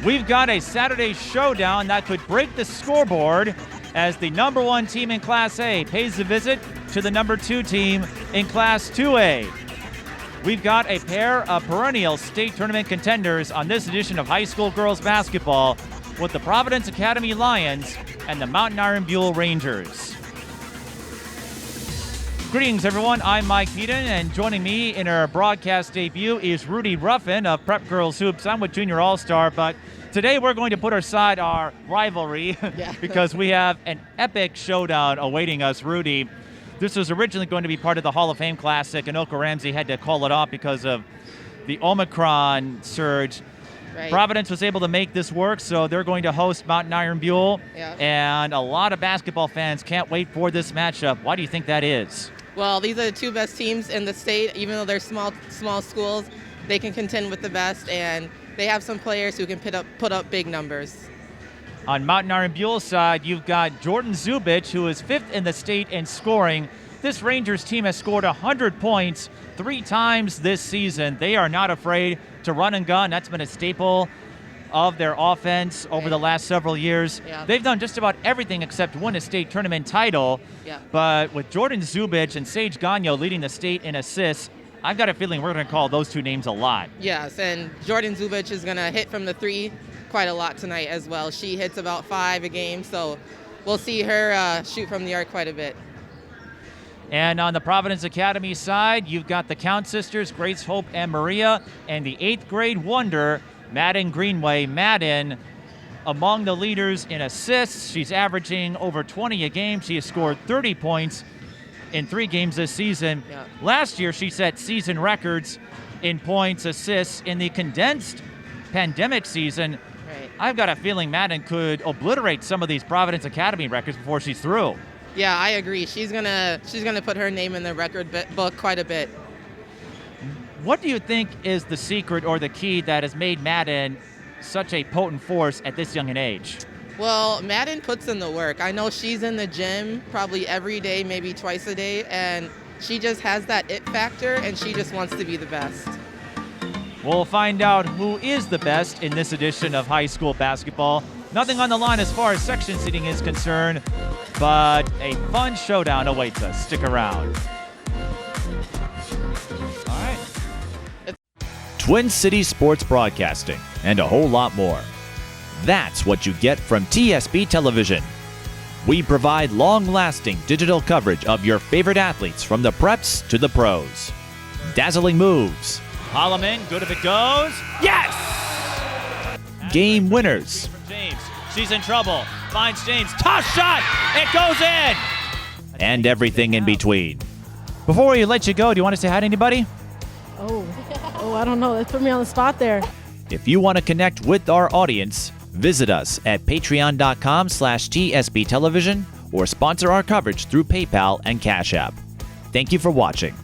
We've got a Saturday showdown that could break the scoreboard as the number 1 team in Class A pays a visit to the number 2 team in Class 2A. We've got a pair of perennial state tournament contenders on this edition of high school girls basketball with the Providence Academy Lions and the Mountain Iron-Buhl Rangers. Greetings, everyone. I'm Mike Peden, and joining me in our broadcast debut is Rudy Ruffin of Prep Girls Hoops. I'm with Junior All-Star, but today we're going to put aside our rivalry because we have an epic showdown awaiting us, Rudy. This was originally going to be part of the Hall of Fame Classic, and Oka Ramsey had to call it off because of the Omicron surge. Right. Providence was able to make this work, so they're going to host Mountain Iron-Buhl, and a lot of basketball fans can't wait for this matchup. Why do you think that is? Well, these are the 2 best teams in the state. Even though they're small schools, they can contend with the best, and they have some players who can put up big numbers. On Mountain Iron-Buhl's side, you've got Jordan Zubich, who is 5th in the state in scoring. This Rangers team has scored 100 points 3 times this season. They are not afraid to run and gun. That's been a staple of their offense over the last several years. They've done just about everything except win a state tournament title. But with Jordan Zubich and Sage Ganyo leading the state in assists, I've got a feeling we're going to call those 2 names a lot. Yes, and Jordan Zubich is going to hit from the 3 quite a lot tonight as well. She hits about 5 a game, so we'll see her shoot from the arc quite a bit. And on the Providence Academy side, you've got the Count sisters, Grace, Hope, and Maria, and the 8th grade wonder, Maddyn Greenway. Maddyn, among the leaders in assists. She's averaging over 20 a game. She has scored 30 points in 3 games this season. Last year, she set season records in points, assists in the condensed pandemic season. I've got a feeling Maddyn could obliterate some of these Providence Academy records before she's through. Yeah, I agree. She's gonna put her name in the record book quite a bit. What do you think is the secret or the key that has made Maddyn such a potent force at this young an age? Well, Maddyn puts in the work. I know she's in the gym probably every day, maybe twice a day, and she just has that it factor, and she just wants to be the best. We'll find out who is the best in this edition of high school basketball. Nothing on the line as far as section seating is concerned, but a fun showdown awaits us. Stick around. All right. Twin Cities Sports Broadcasting, and a whole lot more. That's what you get from TSB Television. We provide long-lasting digital coverage of your favorite athletes from the preps to the pros. Dazzling moves. Holloman, good if it goes. Yes! Game winners. James, she's in trouble. Finds James, toss shot, it goes in! And everything in between. Before we let you go, do you want to say hi to anybody? Oh, I don't know. That put me on the spot there. If you want to connect with our audience, visit us at patreon.com/TSB Television or sponsor our coverage through PayPal and Cash App. Thank you for watching.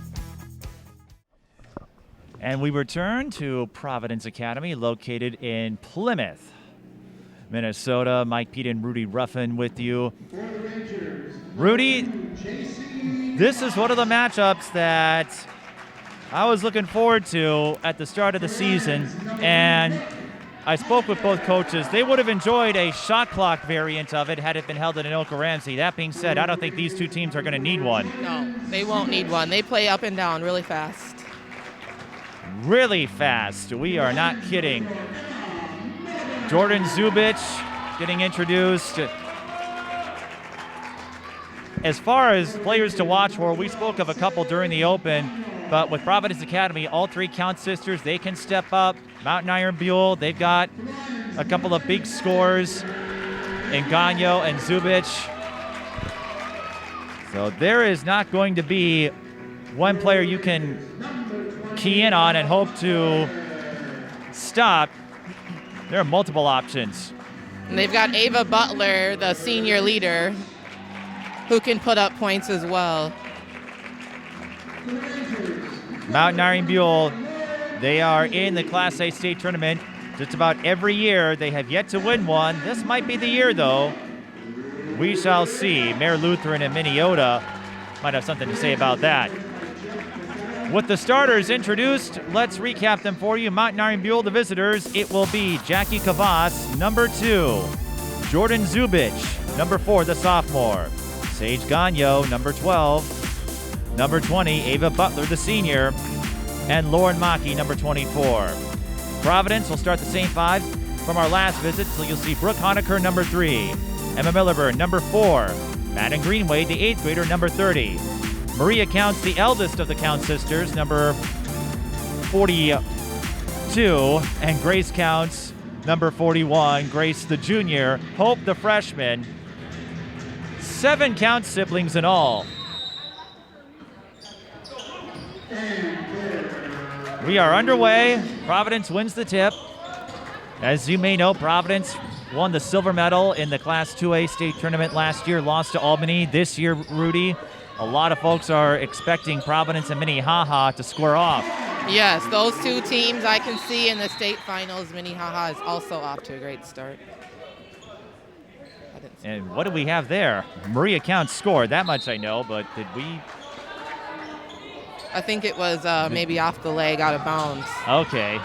And we return to Providence Academy, located in Plymouth, Minnesota. Mike Peden and Rudy Ruffin with you. Rudy, this is one of the matchups that I was looking forward to at the start of the season, and I spoke with both coaches. They would have enjoyed a shot clock variant of it had it been held in Oka Ramsey. That being said, I don't think these 2 teams are going to need one. No, they won't need one. They play up and down really fast. Really fast. We are not kidding. Jordan Zubich getting introduced. As far as players to watch for, we spoke of a couple during the open, but with Providence Academy, all 3 Count sisters, they can step up. Mountain Iron-Buhl, they've got a couple of big scores in Ganyo and Zubich. So there is not going to be one player you can key in on and hope to stop. There are multiple options. And they've got Ava Butler, the senior leader, who can put up points as well. Mountain Iron-Buhl, they are in the Class A state tournament just about every year. They have yet to win one. This might be the year, though. We shall see. Mayor Lutheran and Minneota might have something to say about that. With the starters introduced, let's recap them for you. Maddyn Iron-Buhl, the visitors, it will be Jackie Kavas, number 2. Jordan Zubich, number 4, the sophomore. Sage Ganyo, number 12. Number 20, Ava Butler, the senior. And Lauren Maki, number 24. Providence will start the same 5 from our last visit, so you'll see Brooke Honecker, number 3. Emma Milliburn, number 4. Maddyn Greenway, the 8th grader, number 30. Maria Counts, the eldest of the Count sisters, number 42. And Grace Counts, number 41. Grace, the junior. Hope, the freshman. 7 Count siblings in all. We are underway. Providence wins the tip. As you may know, Providence won the silver medal in the Class 2A state tournament last year, lost to Albany. This year, Rudy, a lot of folks are expecting Providence and Minnehaha to square off. Yes, those 2 teams I can see in the state finals. Minnehaha is also off to a great start. And what do we have there? Maria Counts scored, that much I know, but did we? I think it was maybe off the leg, out of bounds. Okay.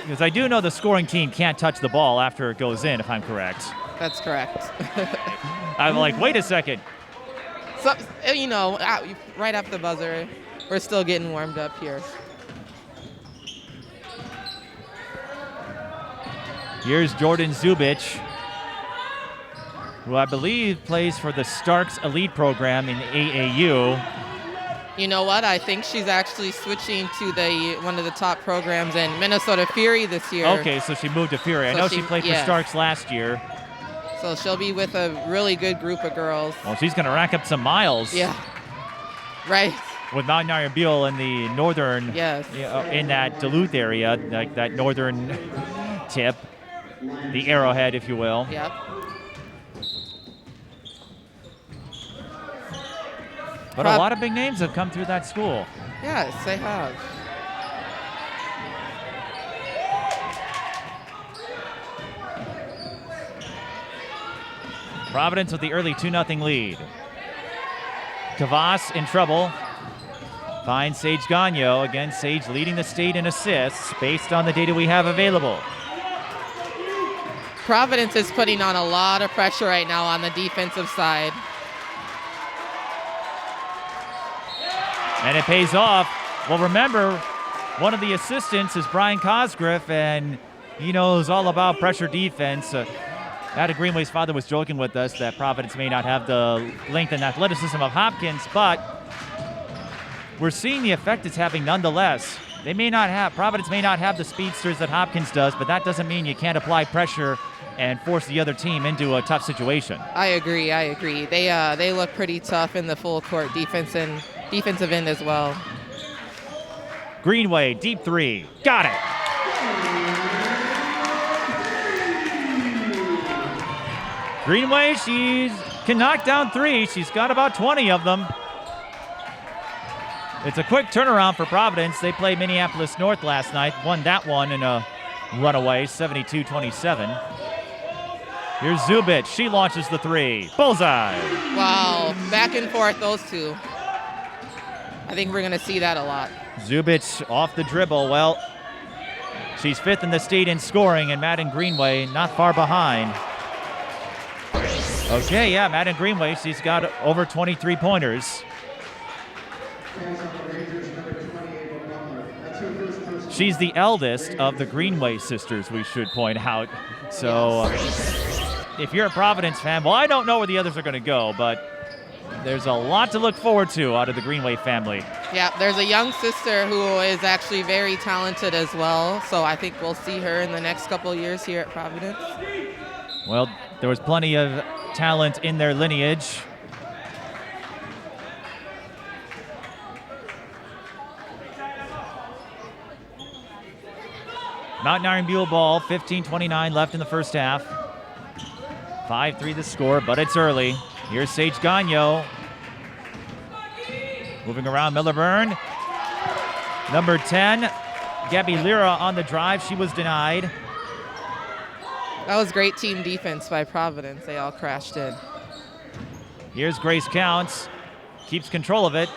Because I do know the scoring team can't touch the ball after it goes in, if I'm correct. That's correct. I'm like, wait a second. So, you know, right after the buzzer, we're still getting warmed up here. Here's Jordan Zubich, who I believe plays for the Starks Elite program in AAU. You know what? I think she's actually switching to one of the top programs in Minnesota Fury this year. Okay, so she moved to Fury. I know she played for Starks last year. So she'll be with a really good group of girls. Well, she's going to rack up some miles. Yeah. Right. With Maddyn Iron-Buhl in the northern, in that Duluth area, like that northern tip, the arrowhead, if you will. Yep. But a lot of big names have come through that school. Yes, they have. Providence with the early 2-0 lead. Kavas in trouble. Finds Sage Ganyo. Again, Sage leading the state in assists based on the data we have available. Providence is putting on a lot of pressure right now on the defensive side. And it pays off. Well, remember, one of the assistants is Brian Cosgriff, and he knows all about pressure defense. Maddyn Greenway's father was joking with us that Providence may not have the length and athleticism of Hopkins, but we're seeing the effect it's having nonetheless. Providence may not have the speedsters that Hopkins does, but that doesn't mean you can't apply pressure and force the other team into a tough situation. I agree. They look pretty tough in the full court defensive end as well. Greenway, deep 3. Got it. Greenway, she can knock down 3. She's got about 20 of them. It's a quick turnaround for Providence. They played Minneapolis North last night, won that one in a runaway, 72-27. Here's Zubich. She launches the 3. Bullseye. Wow, back and forth, those 2. I think we're going to see that a lot. Zubich off the dribble. Well, she's 5th in the state in scoring, and Maddyn Greenway not far behind. Okay, yeah, Maddyn Greenway, she's got over 23 pointers. She's the eldest of the Greenway sisters, we should point out. So if you're a Providence fan, well, I don't know where the others are going to go, but there's a lot to look forward to out of the Greenway family. Yeah, there's a young sister who is actually very talented as well, so I think we'll see her in the next couple of years here at Providence. Well, there was plenty of talent in their lineage. Maddyn Iron-Buhl ball, 15:29 left in the first half. 5-3 the score, but it's early. Here's Sage Ganyo. Moving around, Milliburn. Number 10, Gabby Lira on the drive. She was denied. That was great team defense by Providence. They all crashed in. Here's Grace Counts. Keeps control of it.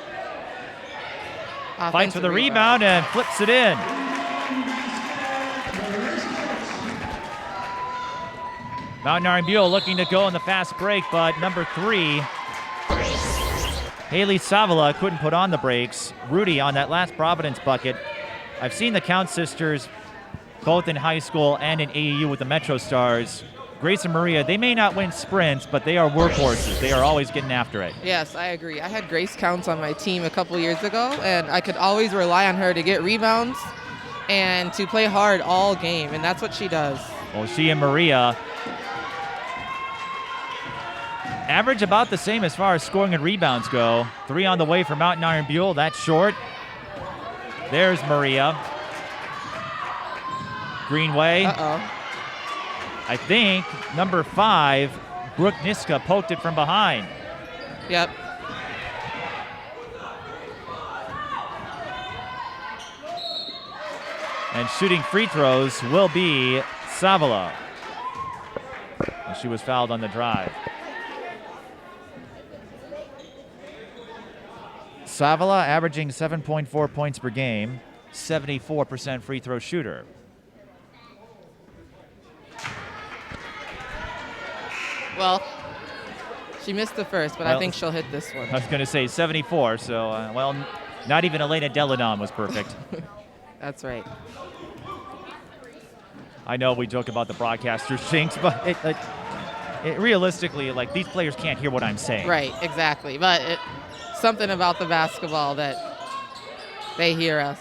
Fights for the rebound and flips it in. Mountain Iron-Buhl looking to go in the fast break, but number 3, Haley Savala, couldn't put on the brakes. Rudy on that last Providence bucket. I've seen the Count sisters both in high school and in AAU with the Metro Stars. Grace and Maria, they may not win sprints, but they are workhorses. They are always getting after it. Yes, I agree. I had Grace Counts on my team a couple years ago, and I could always rely on her to get rebounds and to play hard all game, and that's what she does. Well, she and Maria average about the same as far as scoring and rebounds go. 3 on the way for Mountain Iron-Buhl. That's short. There's Maria. Greenway. I think number 5, Brooke Niska, poked it from behind. Yep. And shooting free throws will be Savala. And she was fouled on the drive. Savala averaging 7.4 points per game, 74% free throw shooter. Well, she missed the first, but I think she'll hit this one. I was going to say 74, so, well, not even Elena Deladon was perfect. That's right. I know we joke about the broadcasters jinx, but it realistically, like, these players can't hear what I'm saying. Right, exactly. But something about the basketball that they hear us.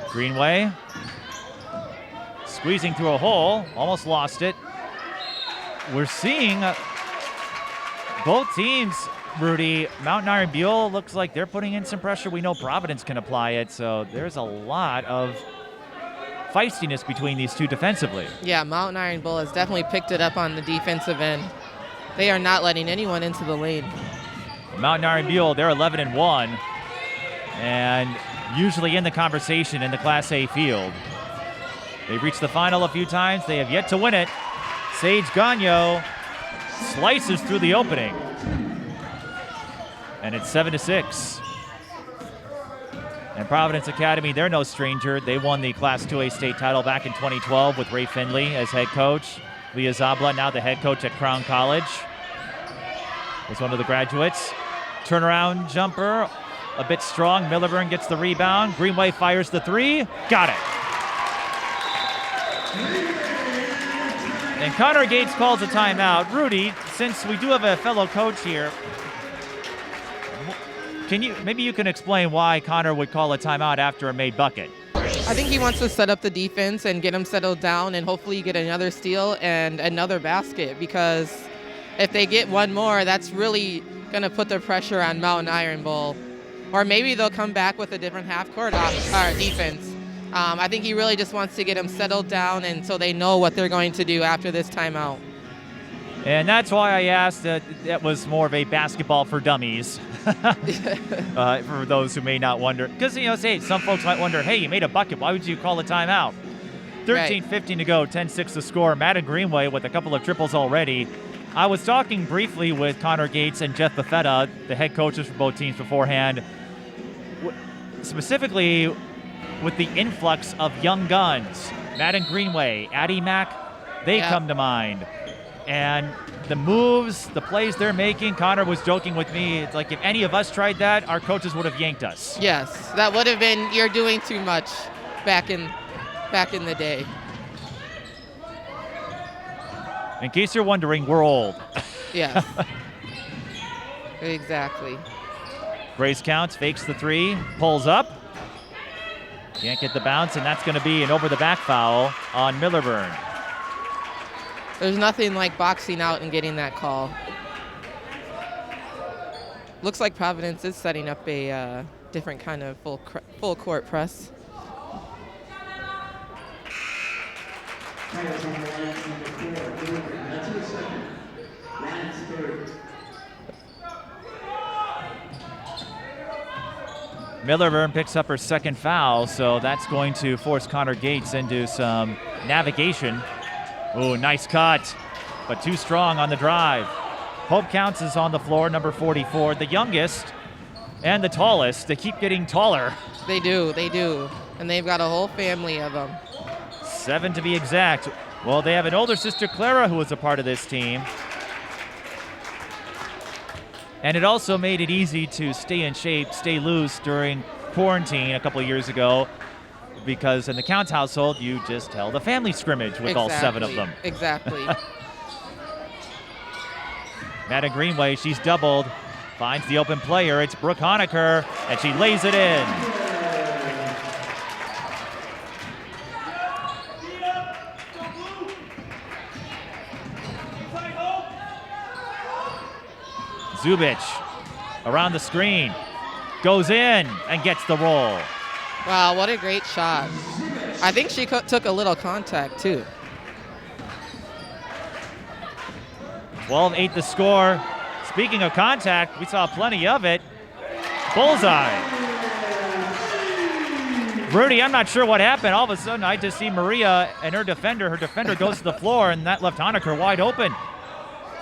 Greenway squeezing through a hole, almost lost it. We're seeing both teams, Rudy. Mountain Iron-Buhl looks like they're putting in some pressure. We know Providence can apply it, so there's a lot of feistiness between these two defensively. Yeah, Mountain Iron-Buhl has definitely picked it up on the defensive end. They are not letting anyone into the lane. Mountain Iron-Buhl, they're 11-1, and usually in the conversation in the Class A field. They've reached the final a few times. They have yet to win it. Sage Ganyo slices through the opening. And it's 7-6. And Providence Academy, they're no stranger. They won the Class 2A state title back in 2012 with Ray Finley as head coach. Leah Zabla, now the head coach at Crown College, was one of the graduates. Turnaround jumper, a bit strong. Millerburn gets the rebound. Greenway fires the 3. Got it. And Connor Gates calls a timeout. Rudy, since we do have a fellow coach here, maybe you can explain why Connor would call a timeout after a made bucket? I think he wants to set up the defense and get them settled down and hopefully get another steal and another basket, because if they get one more, that's really going to put the pressure on Mountain Iron-Buhl. Or maybe they'll come back with a different half-court defense. I think he really just wants to get them settled down and so they know what they're going to do after this timeout. And that's why I asked that was more of a basketball for dummies. For those who may not wonder. Because, say some folks might wonder, hey, you made a bucket. Why would you call a timeout? 13:15 to go, 10-6 to score. Maddyn Greenway with a couple of triples already. I was talking briefly with Connor Gates and Jeff Buffetta, the head coaches for both teams beforehand, specifically with the influx of young guns. Maddyn Greenway, Addie Mack, they come to mind. And the moves, the plays they're making, Connor was joking with me, it's like if any of us tried that, our coaches would have yanked us. Yes, that would have been, you're doing too much back in the day. In case you're wondering, we're old. Yes. Exactly. Grace Counts, fakes the 3, pulls up. Can't get the bounce, and that's going to be an over-the-back foul on Millerburn. There's nothing like boxing out and getting that call. Looks like Providence is setting up a different kind of full court press. Millerburn picks up her second foul, so that's going to force Connor Gates into some navigation. Oh, nice cut, but too strong on the drive. Hope Counts is on the floor, number 44, the youngest and the tallest. They keep getting taller. They do. And they've got a whole family of them. 7 to be exact. Well, they have an older sister, Clara, who was a part of this team. And it also made it easy to stay in shape, stay loose during quarantine a couple of years ago, because in the Counts household, you just held a family scrimmage with all 7 of them. Exactly. Maddyn Greenway, she's doubled, finds the open player. It's Brooke Honecker, and she lays it in. Zubich around the screen, goes in and gets the roll. Wow, what a great shot. I think she took a little contact too. 12-8 the score. Speaking of contact, we saw plenty of it. Bullseye. Rudy, I'm not sure what happened. All of a sudden, I just see Maria and her defender. Her defender goes to the floor, and that left Honecker wide open.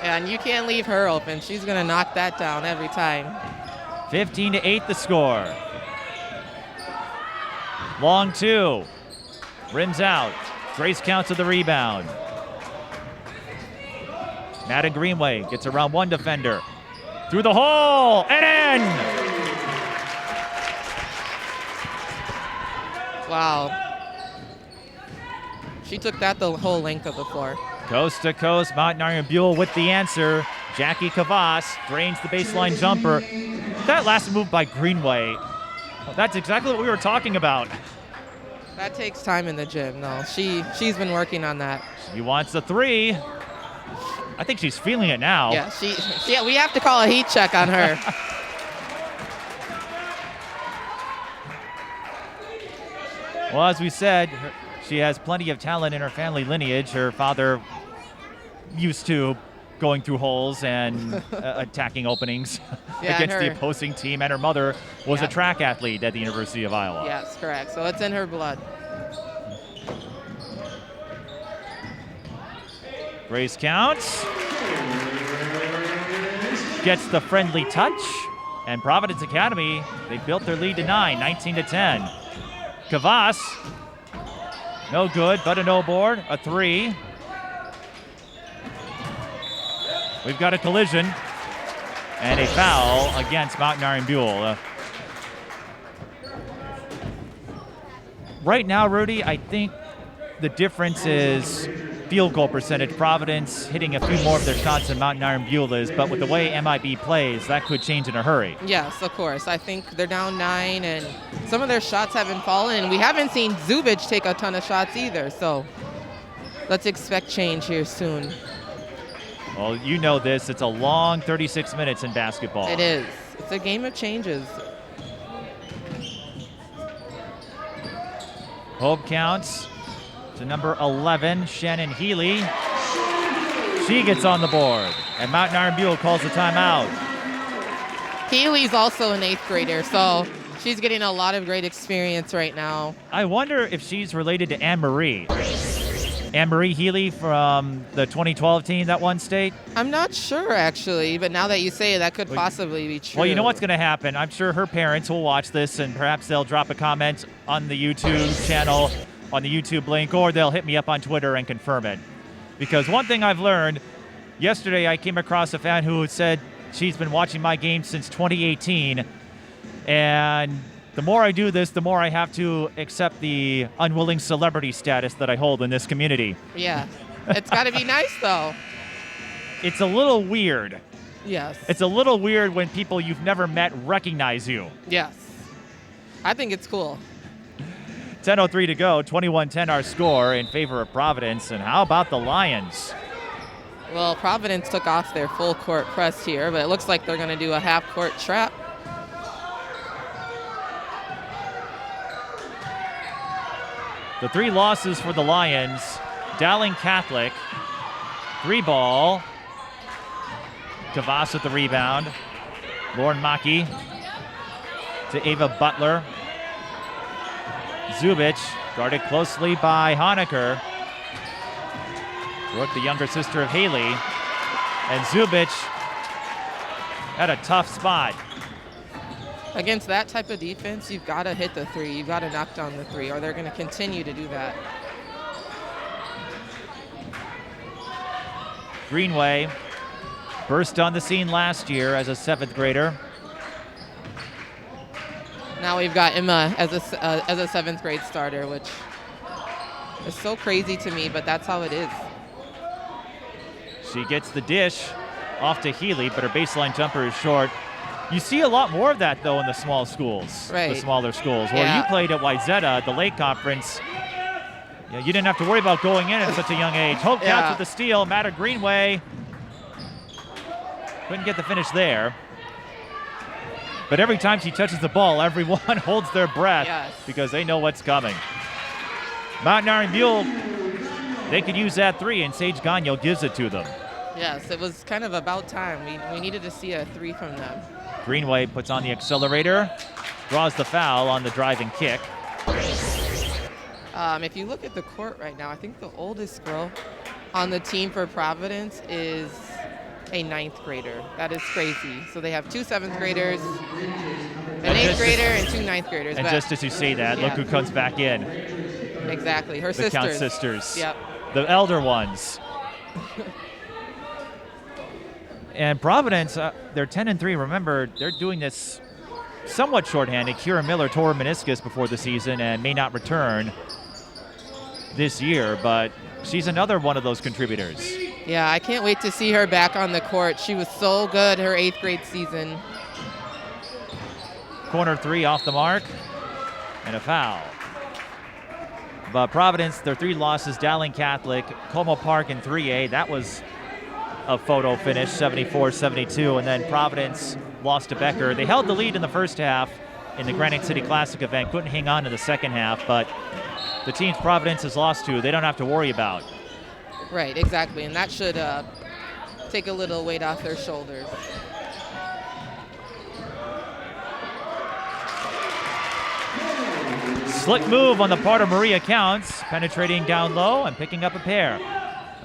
And you can't leave her open. She's going to knock that down every time. 15-8 the score. Long 2. Rims out. Grace Counts with the rebound. Maddyn Greenway gets around one defender. Through the hole and in! Wow. She took that the whole length of the floor. Coast to coast, Iron-Buhl with the answer. Jackie Kavas drains the baseline jumper. That last move by Greenway, that's exactly what we were talking about. That takes time in the gym. No, she's been working on that. She wants the 3. I think she's feeling it now. Yeah, we have to call a heat check on her. Well, as we said, she has plenty of talent in her family lineage. Her father used to going through holes and attacking openings against the opposing team, and her mother was a track athlete at the University of Iowa. Yes, correct. So it's in her blood. Grace Counts gets the friendly touch, and Providence Academy, they built their lead to 9, 19-10. Kavas, no good, but a no board, a 3. We've got a collision and a foul against Iron-Buhl. Right now, Rudy, I think the difference is field goal percentage. Providence hitting a few more of their shots than Iron-Buhl is, but with the way MIB plays, that could change in a hurry. Yes, of course. I think they're down 9, and some of their shots haven't fallen, and we haven't seen Zubich take a ton of shots either, so let's expect change here soon. Well, you know this. It's a long 36 minutes in basketball. It is. It's a game of changes. Hope Counts to number 11, Shannon Healy. She gets on the board, and Iron-Buhl calls the timeout. Healy's also an 8th grader, so she's getting a lot of great experience right now. I wonder if she's related to Anne-Marie. Anne-Marie Healy from the 2012 team that won state? I'm not sure, actually, but now that you say it, that could possibly be true. Well, you know what's going to happen? I'm sure her parents will watch this, and perhaps they'll drop a comment on the YouTube channel, on the YouTube link, or they'll hit me up on Twitter and confirm it. Because one thing I've learned, yesterday I came across a fan who said she's been watching my games since 2018, and the more I do this, the more I have to accept the unwilling celebrity status that I hold in this community. Yeah. It's got to be nice, though. It's a little weird. Yes. It's a little weird when people you've never met recognize you. Yes. I think it's cool. 10:03 to go, 21-10 our score in favor of Providence. And how about the Lions? Well, Providence took off their full court press here, but it looks like they're going to do a half court trap. The 3 losses for the Lions. Dowling Catholic, 3 ball. Kavas with the rebound. Lauren Maki to Ava Butler. Zubich guarded closely by Honecker. Brooke, the younger sister of Haley. And Zubich at a tough spot. Against that type of defense, you've got to hit the three. You've got to knock down the three, or they're going to continue to do that. Greenway burst on the scene last year as a 7th grader. Now we've got Emma as a 7th grade starter, which is so crazy to me, but that's how it is. She gets the dish off to Healy, but her baseline jumper is short. You see a lot more of that, though, in the small schools, right. The smaller schools. Where you played at Wayzata, the Lake Conference, you didn't have to worry about going in at such a young age. Hope Cats with the steal. Maddyn Greenway couldn't get the finish there. But every time she touches the ball, everyone holds their breath because they know what's coming. Iron-Buhl, they could use that 3, and Sage Ganyo gives it to them. Yes, it was kind of about time. We needed to see a 3 from them. Greenway puts on the accelerator, draws the foul on the driving kick. If you look at the court right now, I think the oldest girl on the team for Providence is a 9th grader. That is crazy. So they have 2 7th graders, an 8th grader, and 2 9th graders. And just as you say that, look who comes back in. Exactly, her sisters. The Count sisters. Yep. The elder ones. And Providence, they're 10-3. Remember, they're doing this somewhat shorthanded. Kira Miller tore her meniscus before the season and may not return this year, but she's another one of those contributors. Yeah, I can't wait to see her back on the court. She was so good her 8th grade season. Corner 3 off the mark, and a foul. But Providence, their 3 losses, Dowling Catholic, Como Park in 3A. That was a photo finish, 74-72, and then Providence lost to Becker. They held the lead in the first half in the Granite City Classic event, couldn't hang on in the second half, but the teams Providence has lost to, they don't have to worry about. Right, exactly, and that should take a little weight off their shoulders. Slick move on the part of Maria Counts, penetrating down low and picking up a pair.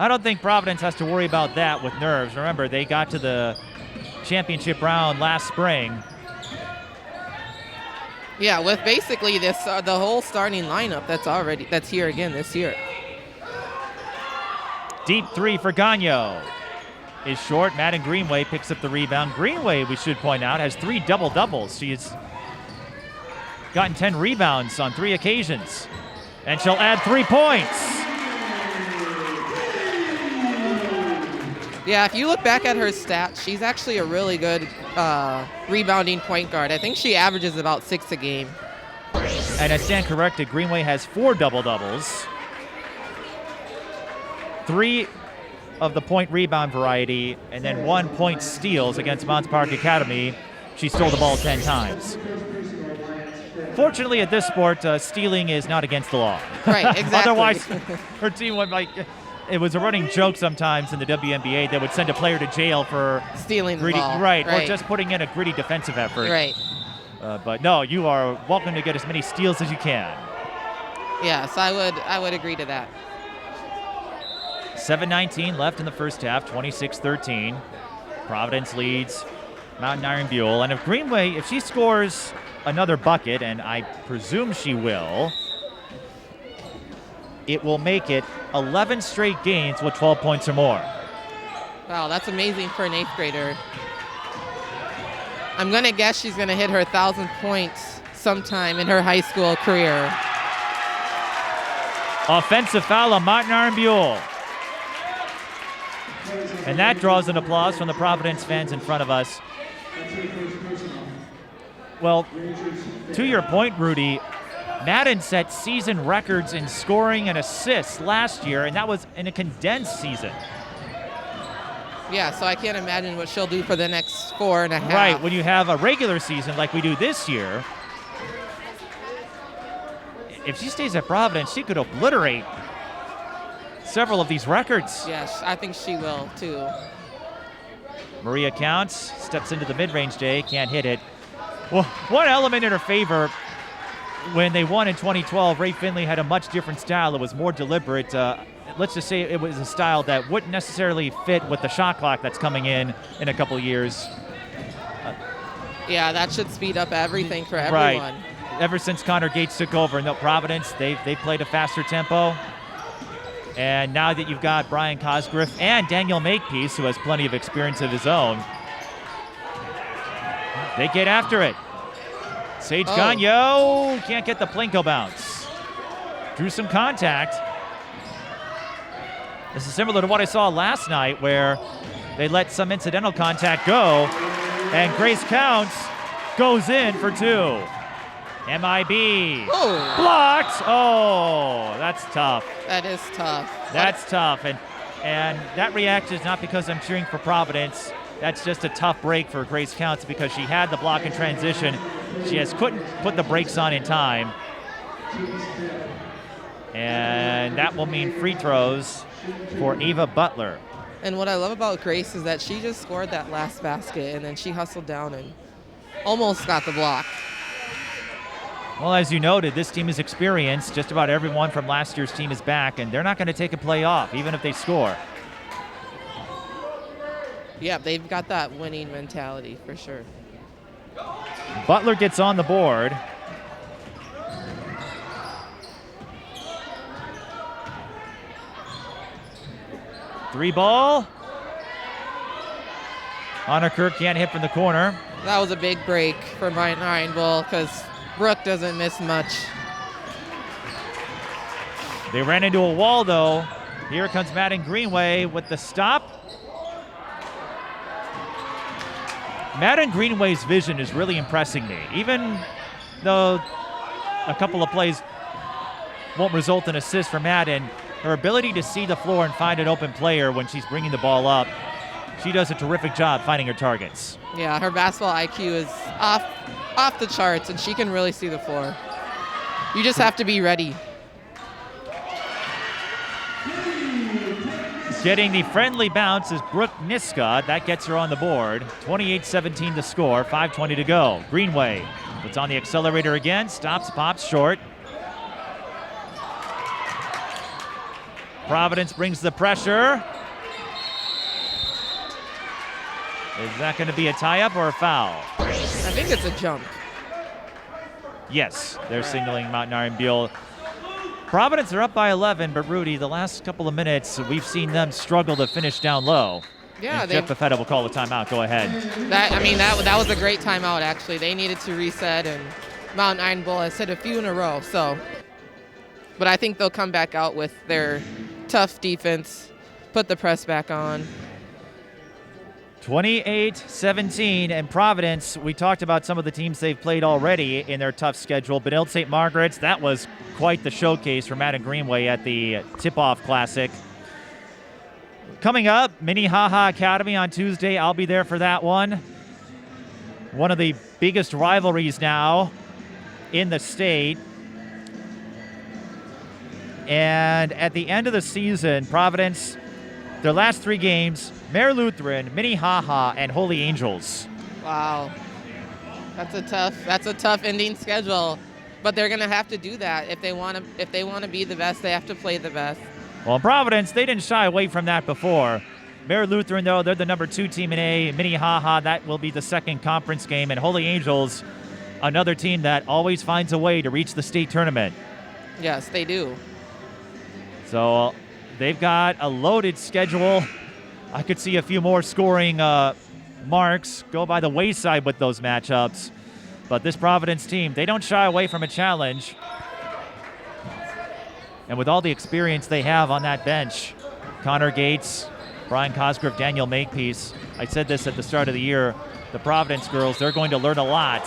I don't think Providence has to worry about that with nerves. Remember, they got to the championship round last spring. Yeah, with basically this the whole starting lineup that's here again this year. Deep 3 for Ganyo is short. Maddyn Greenway picks up the rebound. Greenway, we should point out, has 3 double-doubles. She's gotten 10 rebounds on 3 occasions, and she'll add 3 points. Yeah, if you look back at her stats, she's actually a really good rebounding point guard. I think she averages about 6 a game. And I stand corrected, Greenway has 4 double-doubles. 3 of the point rebound variety, and then 1 point steals against Mounts Park Academy. She stole the ball 10 times. Fortunately, at this sport, stealing is not against the law. Right, exactly. Otherwise, her team would it was a running joke sometimes in the WNBA. They would send a player to jail for stealing greedy, the ball. right, or just putting in a gritty defensive effort. Right. But no, you are welcome to get as many steals as you can. Yes, I would agree to that. 7:19 left in the first half, 26-13. Providence leads Iron-Buhl. And if Greenway, if she scores another bucket, and I presume she will, it will make it 11 straight games with 12 points or more. Wow, that's amazing for an 8th grader. I'm going to guess she's going to hit her 1,000th points sometime in her high school career. Offensive foul on Iron-Buhl. And that draws an applause from the Providence fans in front of us. Well, to your point, Rudy, Maddyn set season records in scoring and assists last year, and that was in a condensed season. Yeah, so I can't imagine what she'll do for the next 4.5. Right, when you have a regular season like we do this year, if she stays at Providence, she could obliterate several of these records. Yes, I think she will, too. Maria Counts steps into the mid-range day, can't hit it. Well, one element in her favor, when they won in 2012, Ray Finley had a much different style. It was more deliberate. Let's just say it was a style that wouldn't necessarily fit with the shot clock that's coming in a couple years. Yeah, that should speed up everything for everyone. Right. Ever since Connor Gates took over, no, Providence, they played a faster tempo. And now that you've got Brian Cosgriff and Daniel Makepeace, who has plenty of experience of his own, they get after it. Sage Ganyo can't get the Plinko bounce. Drew some contact. This is similar to what I saw last night, where they let some incidental contact go, and Grace Counts goes in for 2. MIB. Blocked. Oh, that's tough. That is tough. That's tough. And that reaction is not because I'm cheering for Providence. That's just a tough break for Grace Counts because she had the block in transition. She couldn't put the brakes on in time. And that will mean free throws for Eva Butler. And what I love about Grace is that she just scored that last basket, and then she hustled down and almost got the block. Well, as you noted, this team is experienced. Just about everyone from last year's team is back, and they're not going to take a play off, even if they score. Yeah, they've got that winning mentality for sure. Butler gets on the board. Three ball. Honor Kirk can't hit from the corner. That was a big break for Iron-Buhl because Brooke doesn't miss much. They ran into a wall, though. Here comes Maddyn Greenway with the stop. Maddyn Greenway's vision is really impressing me. Even though a couple of plays won't result in assists for Maddyn, her ability to see the floor and find an open player when she's bringing the ball up, she does a terrific job finding her targets. Yeah, her basketball IQ is off the charts, and she can really see the floor. You just have to be ready. Getting the friendly bounce is Brooke Niska. That gets her on the board. 28-17 to score, 5:20 to go. Greenway puts on the accelerator again, stops, pops short. Providence brings the pressure. Is that going to be a tie-up or a foul? I think it's a jump. Yes, they're signaling Mountain Iron-Buhl. Providence are up by 11, but Rudy, the last couple of minutes, we've seen them struggle to finish down low. Yeah, Jeff Buffetta will call the timeout. Go ahead. That was a great timeout, actually. They needed to reset, and Mountain Iron-Buhl has hit a few in a row. But I think they'll come back out with their tough defense, put the press back on. 28-17, and Providence, we talked about some of the teams they've played already in their tough schedule. Benilde St. Margaret's, that was quite the showcase for Maddyn Greenway at the Tip-Off Classic. Coming up, Minnehaha Academy on Tuesday. I'll be there for that one. One of the biggest rivalries now in the state. And at the end of the season, Providence, their last 3 games, Mare Lutheran, Minnehaha, and Holy Angels. Wow. That's a tough ending schedule. But they're going to have to do that. If they want to be the best, they have to play the best. Well, in Providence, they didn't shy away from that before. Mare Lutheran, though, they're the number 2 team in A. Minnehaha, that will be the second conference game. And Holy Angels, another team that always finds a way to reach the state tournament. Yes, they do. So they've got a loaded schedule. I could see a few more scoring marks go by the wayside with those matchups. But this Providence team, they don't shy away from a challenge. And with all the experience they have on that bench, Connor Gates, Brian Cosgriff, Daniel Makepeace, I said this at the start of the year, the Providence girls, they're going to learn a lot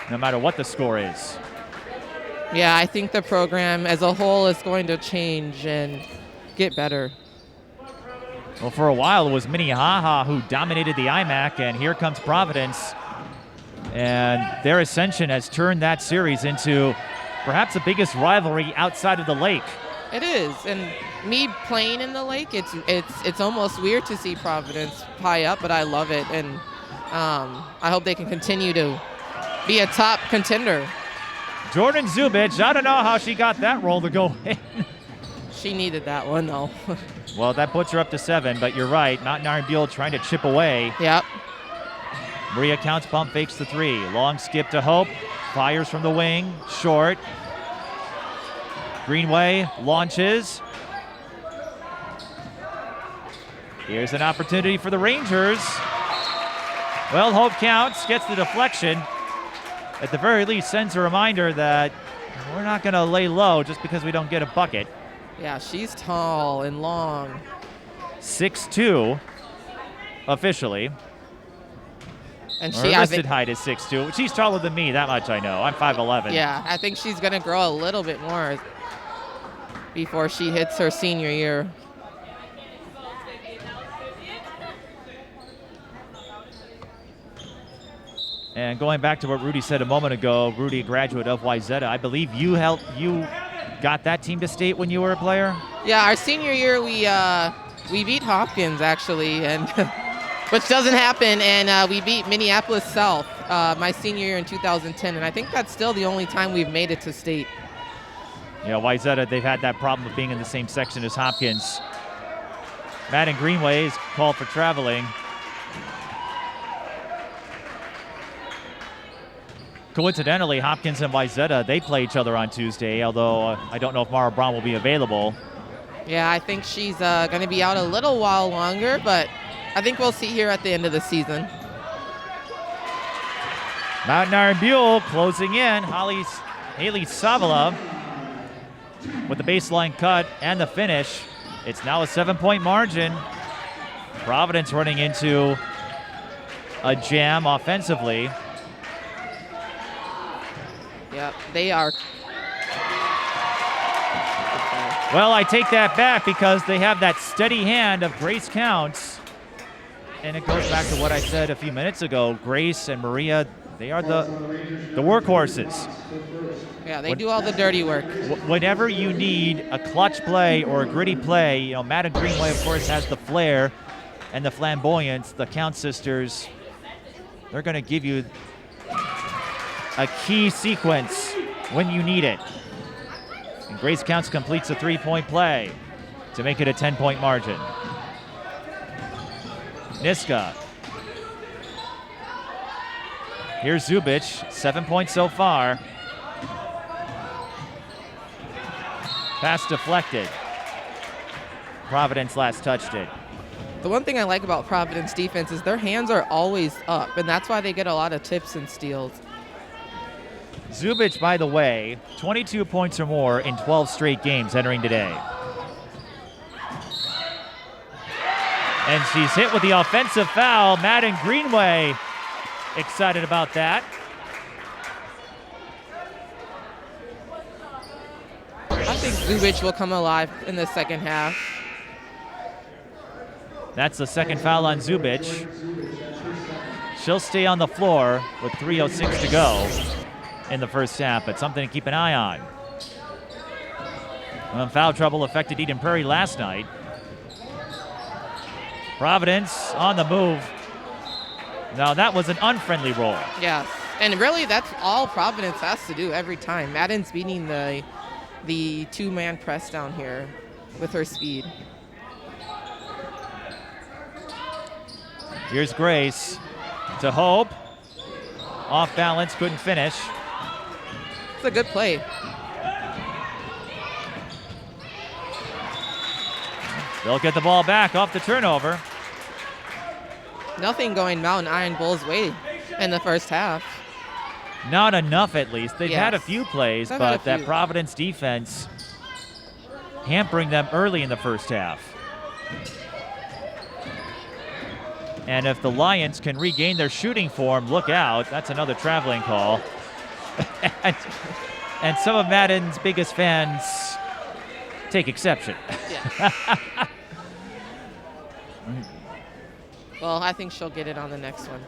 no matter what the score is. Yeah, I think the program as a whole is going to change and get better. Well, for a while, it was Minnehaha who dominated the IMAC, and here comes Providence. And their ascension has turned that series into perhaps the biggest rivalry outside of the lake. It is, and me playing in the lake, it's almost weird to see Providence high up, but I love it, and I hope they can continue to be a top contender. Jordan Zubich, I don't know how she got that roll to go in. She needed that one, though. Well, that puts her up to 7, but you're right. Mountain Iron-Buhl trying to chip away. Yep. Maria counts, pump fakes the 3. Long skip to Hope. Fires from the wing. Short. Greenway launches. Here's an opportunity for the Rangers. Well, Hope counts, gets the deflection. At the very least, sends a reminder that we're not going to lay low just because we don't get a bucket. Yeah, she's tall and long. 6'2", officially. And Her listed height is 6'2". She's taller than me, that much I know. I'm 5'11". Yeah, I think she's going to grow a little bit more before she hits her senior year. And going back to what Rudy said a moment ago, Rudy, a graduate of Wayzata, I believe you got that team to state when you were a player? Yeah, our senior year we beat Hopkins actually, and which doesn't happen, and we beat Minneapolis South my senior year in 2010, and I think that's still the only time we've made it to state. Yeah, Wayzata, they've had that problem of being in the same section as Hopkins. Maddyn Greenway is called for traveling. Coincidentally, Hopkins and Wayzata, they play each other on Tuesday, although I don't know if Mara Braun will be available. Yeah, I think she's going to be out a little while longer, but I think we'll see here at the end of the season. Mountain Iron-Buhl closing in. Haley Savala with the baseline cut and the finish. It's now a 7-point margin. Providence running into a jam offensively. Yep, they are. Well, I take that back because they have that steady hand of Grace Counts. And it goes back to what I said a few minutes ago. Grace and Maria, they are the workhorses. Yeah, they do all the dirty work. Whenever you need a clutch play or a gritty play, you know, Maddyn Greenway, of course, has the flair and the flamboyance. The Count sisters, they're going to give you a key sequence when you need it. And Grace Counts completes a 3-point play to make it a 10-point margin. Niska. Here's Zubich, 7 points so far. Pass deflected. Providence last touched it. The one thing I like about Providence defense is their hands are always up, and that's why they get a lot of tips and steals. Zubich, by the way, 22 points or more in 12 straight games entering today. And she's hit with the offensive foul. Maddyn Greenway excited about that. I think Zubich will come alive in the second half. That's the second foul on Zubich. She'll stay on the floor with 3:06 to go in the first half, but something to keep an eye on. Foul trouble affected Eden Prairie last night. Providence on the move. Now that was an unfriendly roll. Yes, and really that's all Providence has to do every time. Maddyn's beating the two-man press down here with her speed. Here's Grace to Hope. Off balance, couldn't finish. It's a good play. They'll get the ball back off the turnover. Nothing going Mountain Iron-Buhl's way in the first half. Not enough, at least. They've had a few plays, but that Providence defense hampering them early in the first half. And if the Lions can regain their shooting form, look out. That's another traveling call. and some of Maddyn's biggest fans take exception. Yeah. Well, I think she'll get it on the next one.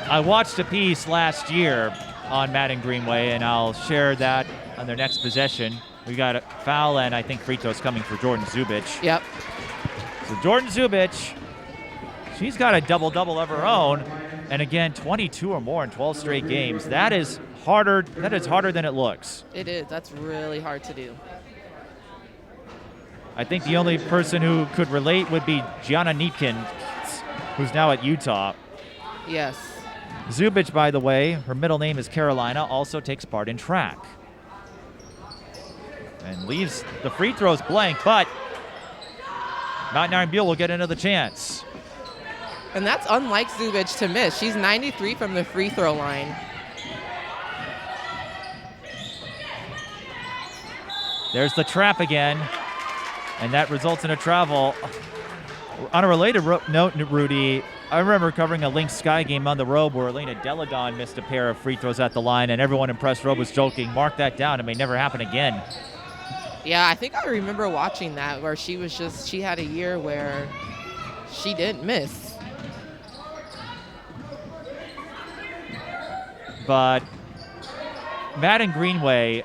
I watched a piece last year on Maddyn Greenway, and I'll share that on their next possession. We got a foul, and I think free throw's coming for Jordan Zubich. Yep. So Jordan Zubich, she's got a double-double of her own. And again, 22 or more in 12 straight games. That is harder than it looks. It is. That's really hard to do. I think the only person who could relate would be Gianna Nietkin, who's now at Utah. Yes. Zubich, by the way, her middle name is Carolina, also takes part in track. And leaves the free throws blank, but Maddyn Iron-Buhl will get another chance. And that's unlike Zubich to miss. She's 93 from the free throw line. There's the trap again, and that results in a travel. On a related note, Rudy, I remember covering a Lynx Sky game on the road where Elena Delagon missed a pair of free throws at the line, and everyone in press row was joking, mark that down, it may never happen again. Yeah, I think I remember watching that where she had a year where she didn't miss. But Maddyn Greenway,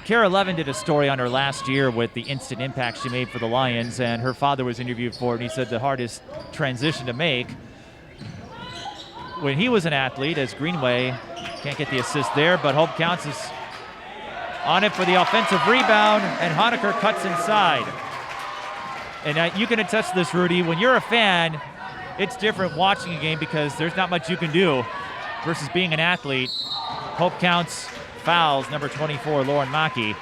Kara Levin did a story on her last year with the instant impact she made for the Lions, and her father was interviewed for it, and he said the hardest transition to make when he was an athlete, as Greenway can't get the assist there, but Hope Counts is on it for the offensive rebound, and Honecker cuts inside. And you can attest to this, Rudy. When you're a fan, it's different watching a game because there's not much you can do versus being an athlete. Hope Counts fouls number 24, Lauren Mackey.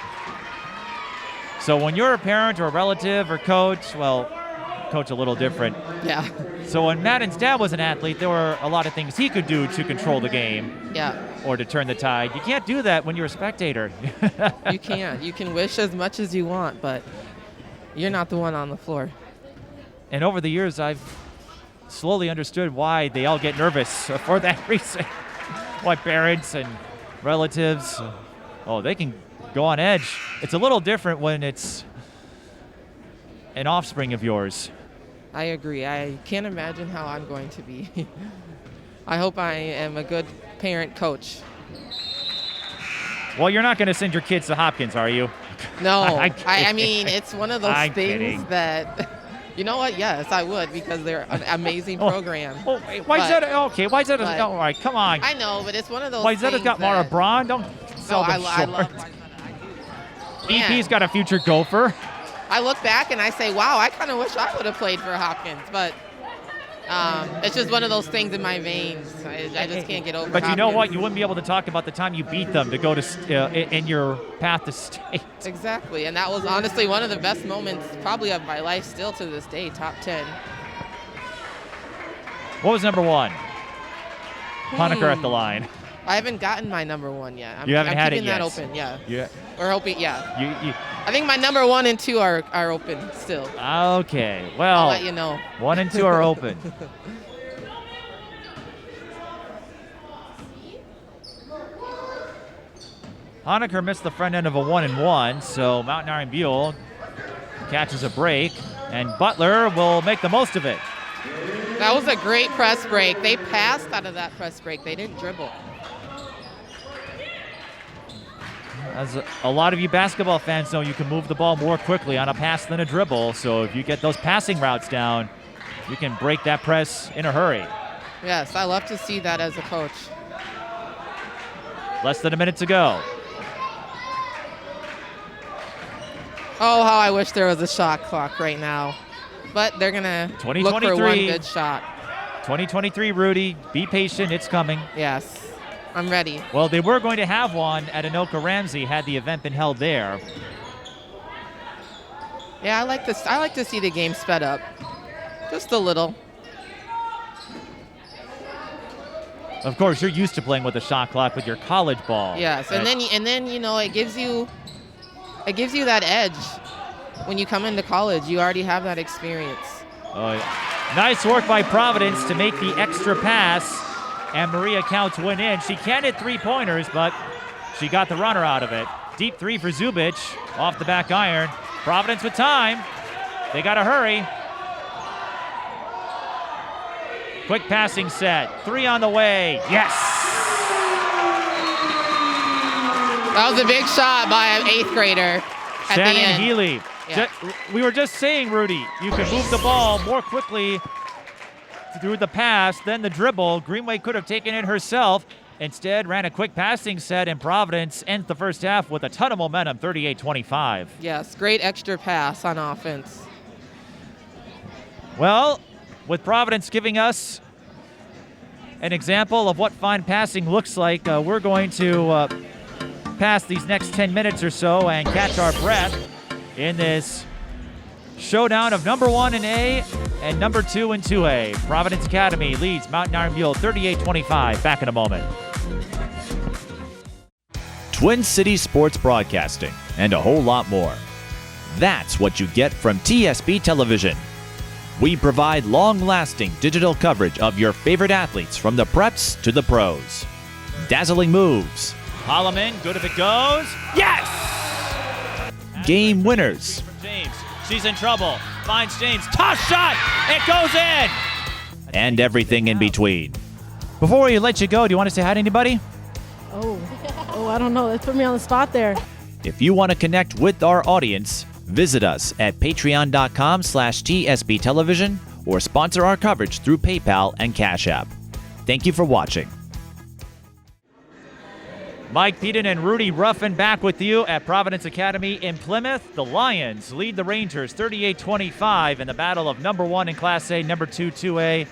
So when you're a parent or a relative or coach, well, coach a little different. Yeah. So when Maddyn's dad was an athlete, there were a lot of things he could do to control the game. Yeah. Or to turn the tide. You can't do that when you're a spectator. You can't. You can wish as much as you want, but you're not the one on the floor. And over the years, I've slowly understood why they all get nervous for that reason. Why parents and relatives, they can go on edge. It's a little different when it's an offspring of yours. I agree. I can't imagine how I'm going to be. I hope I am a good parent coach. Well, you're not going to send your kids to Hopkins, are you? No. I mean, it's one of those things kidding. That... You know what? Yes, I would, because they're an amazing program. Why is that? Okay, why is that? All right, come on. I know, but it's one of those Why things has got Mara Braun? Don't sell them short. I love EP's got a future Gopher. I look back and I say, wow, I kind of wish I would have played for Hopkins, but it's just one of those things in my veins. I just can't get over But Hopkins. You know what? You wouldn't be able to talk about the time you beat them to go to in your path to state. Exactly, and that was honestly one of the best moments probably of my life still to this day, top 10. What was number one? Honecker at the line. I haven't gotten my number one yet. You haven't had it yet. I'm yet. keeping that open, yeah. Yeah. Or hoping, yeah. I think my number 1 and 2 are open still. Okay, well. I'll let you know. 1 and 2 are open. Honecker missed the front end of a 1-and-1, so Maddyn Iron-Buhl catches a break, and Butler will make the most of it. That was a great press break. They passed out of that press break. They didn't dribble. As a lot of you basketball fans know, you can move the ball more quickly on a pass than a dribble, so if you get those passing routes down, you can break that press in a hurry. Yes, I love to see that as a coach. Less than a minute to go. Oh, how I wish there was a shot clock right now. But they're going to look for one good shot. 2023, Rudy. Be patient. It's coming. Yes. I'm ready. Well, they were going to have one at Anoka Ramsey had the event been held there. Yeah, I like to see the game sped up. Just a little. Of course, you're used to playing with a shot clock with your college ball. Yes, and then you know, it gives you that edge. When you come into college, you already have that experience. Oh, yeah. Nice work by Providence to make the extra pass, and Maria Counts went in. She can't hit three-pointers, but she got the runner out of it. Deep three for Zubich, off the back iron. Providence with time. They got to hurry. Quick passing set. Three on the way. Yes! That was a big shot by an 8th grader at Shannon the end. Healy. Yeah. We were just saying, Rudy, you can move the ball more quickly through the pass than the dribble. Greenway could have taken it herself. Instead, ran a quick passing set, and Providence ends the first half with a ton of momentum, 38-25. Yes, great extra pass on offense. Well, with Providence giving us an example of what fine passing looks like, we're going to pass these next 10 minutes or so and catch our breath in this showdown of number 1 in A and number 2 in 2A. Providence Academy leads Maddyn Iron-Buhl 38-25. Back in a moment. Twin Cities sports broadcasting, and a whole lot more. That's what you get from TSB Television. We provide long-lasting digital coverage of your favorite athletes from the preps to the pros. Dazzling moves. Holloman, good if it goes. Yes! Game winners. From James. She's in trouble. Finds James. Toss shot! It goes in! And everything in between. Before we let you go, do you want to say hi to anybody? Oh, I don't know. Let's put me on the spot there. If you want to connect with our audience, visit us at patreon.com/TSB Television or sponsor our coverage through PayPal and Cash App. Thank you for watching. Mike Peden and Rudy Ruffin back with you at Providence Academy in Plymouth. The Lions lead the Rangers 38-25 in the battle of number 1 in Class A, number 2, 2A.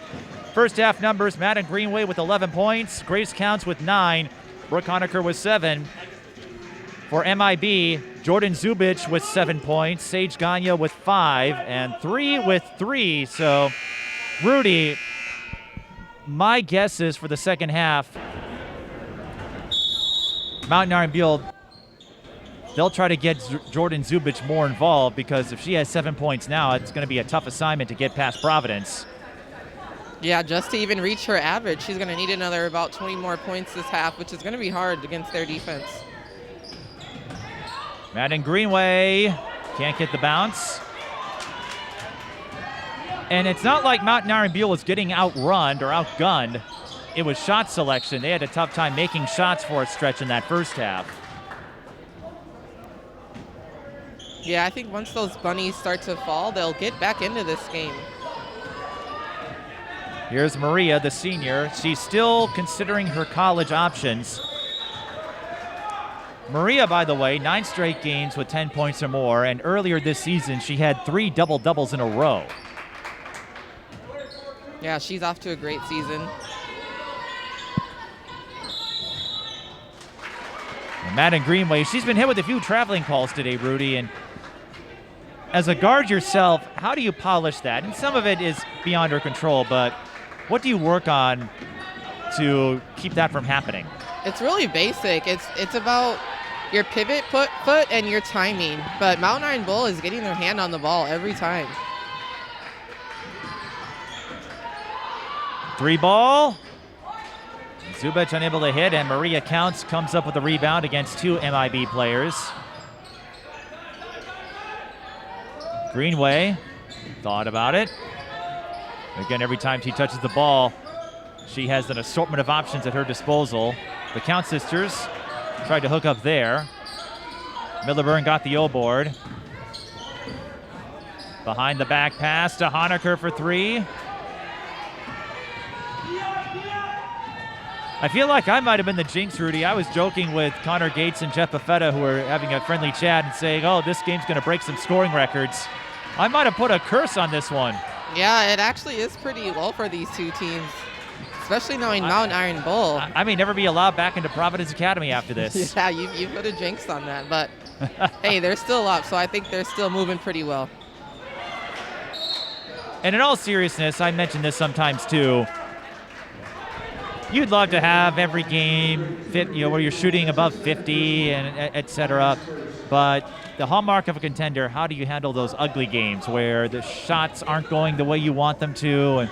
First half numbers, Maddyn Greenway with 11 points, Grace Counts with 9, Brooke Honecker with 7. For MIB, Jordan Zubich with 7 points, Sage Ganyo with 5, and 3 with 3. So, Rudy, my guess is for the second half, Maddyn Iron-Buhl, they'll try to get Jordan Zubich more involved, because if she has 7 points now, it's going to be a tough assignment to get past Providence. Yeah, just to even reach her average, she's going to need another about 20 more points this half, which is going to be hard against their defense. Maddyn Greenway can't get the bounce. And it's not like Maddyn Iron-Buhl was getting outrun or outgunned. It was shot selection. They had a tough time making shots for a stretch in that first half. Yeah, I think once those bunnies start to fall, they'll get back into this game. Here's Maria, the senior. She's still considering her college options. Maria, by the way, 9 straight games with 10 points or more, and earlier this season she had 3 double-doubles in a row. Yeah, she's off to a great season. And Maddyn Greenway, she's been hit with a few traveling calls today, Rudy, and as a guard yourself, how do you polish that? And some of it is beyond her control, but what do you work on to keep that from happening? It's really basic. It's about your pivot foot and your timing. But Maddyn Iron-Buhl is getting their hand on the ball every time. 3 ball. Zubich unable to hit, and Maria Counts comes up with a rebound against 2 MIB players. Greenway thought about it. Again, every time she touches the ball, she has an assortment of options at her disposal. The Count sisters tried to hook up there. Millerburn got the O-board. Behind the back pass to Honecker for 3. I feel like I might have been the jinx, Rudy. I was joking with Connor Gates and Jeff Buffetta, who were having a friendly chat and saying, oh, this game's going to break some scoring records. I might have put a curse on this one. Yeah, it actually is pretty low for these two teams, especially knowing Maddyn Iron-Buhl. I may never be allowed back into Providence Academy after this. Yeah, you put a jinx on that, but hey, they're still up, so I think they're still moving pretty well. And in all seriousness, I mention this sometimes too. You'd love to have every game fit, where you're shooting above 50 and et cetera. But the hallmark of a contender, how do you handle those ugly games where the shots aren't going the way you want them to and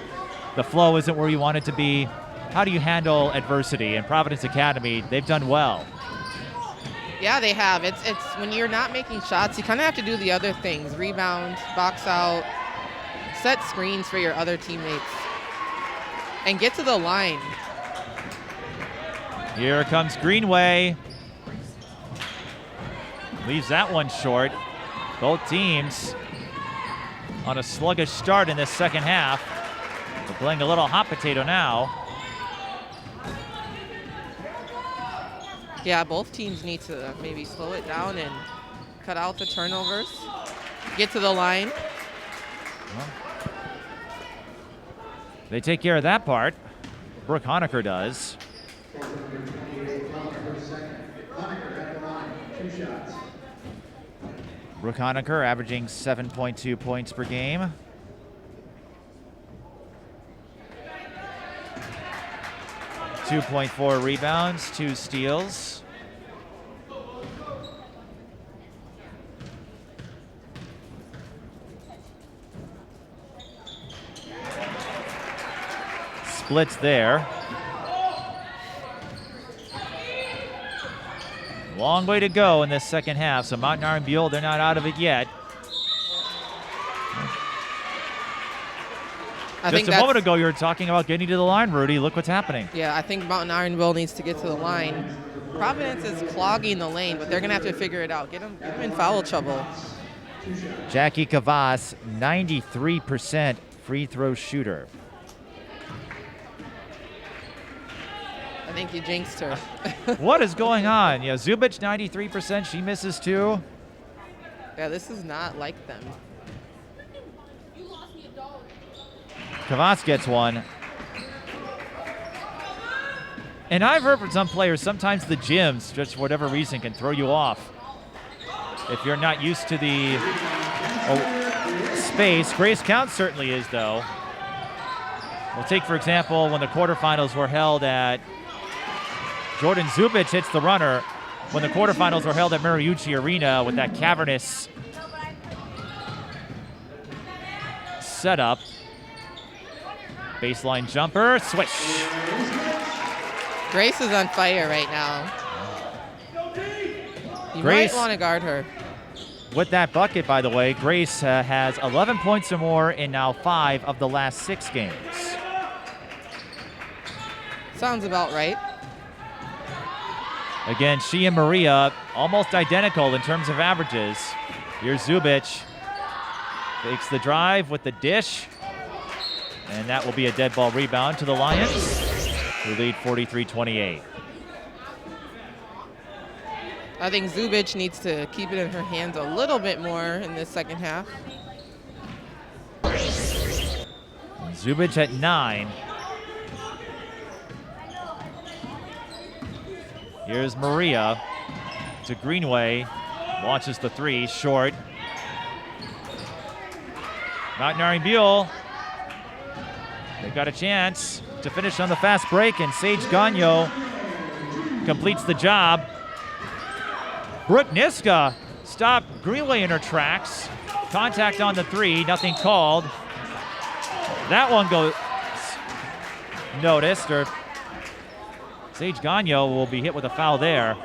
the flow isn't where you want it to be? How do you handle adversity? And Providence Academy, they've done well. Yeah, they have. It's when you're not making shots, you kind of have to do the other things: rebound, box out, set screens for your other teammates, and get to the line. Here comes Greenway. Leaves that one short. Both teams on a sluggish start in this second half. They're playing a little hot potato now. Yeah, both teams need to maybe slow it down and cut out the turnovers. Get to the line. Well, they take care of that part. Brooke Honecker does. Brooke Honecker averaging 7.2 points per game. .4 rebounds, 2 steals. Splits there. Long way to go in this second half, so Maddyn Iron-Buhl, they're not out of it yet. Just a moment ago, you were talking about getting to the line, Rudy. Look what's happening. Yeah, I think Maddyn Iron-Buhl needs to get to the line. Providence is clogging the lane, but they're going to have to figure it out. Get them in foul trouble. Jackie Kavas, 93% free throw shooter. I think you jinxed her. What is going on? Yeah, Zubich, 93%. She misses too. Yeah, this is not like them. Kavas gets one. And I've heard from some players, sometimes the gyms, just for whatever reason, can throw you off. If you're not used to the space. Grace Count certainly is, though. We'll take, for example, when the quarterfinals were held at Jordan Zubich hits the runner. When the quarterfinals were held at Mariucci Arena with that cavernous setup. Baseline jumper, swish. Grace is on fire right now. You Grace, might want to guard her. With that bucket, by the way, Grace has 11 points or more in now 5 of the last 6 games. Sounds about right. Again, she and Maria almost identical in terms of averages. Here's Zubich. Takes the drive with the dish. And that will be a dead ball rebound to the Lions, who lead 43-28. I think Zubich needs to keep it in her hands a little bit more in this second half. Zubich at 9. Here's Maria to Greenway. Launches the 3, short. Maddyn Iron-Buhl. They've got a chance to finish on the fast break, and Sage Ganyo completes the job. Brooke Niska stopped Greenway in her tracks. Contact on the 3, nothing called. That one goes noticed, or Sage Ganyo will be hit with a foul there.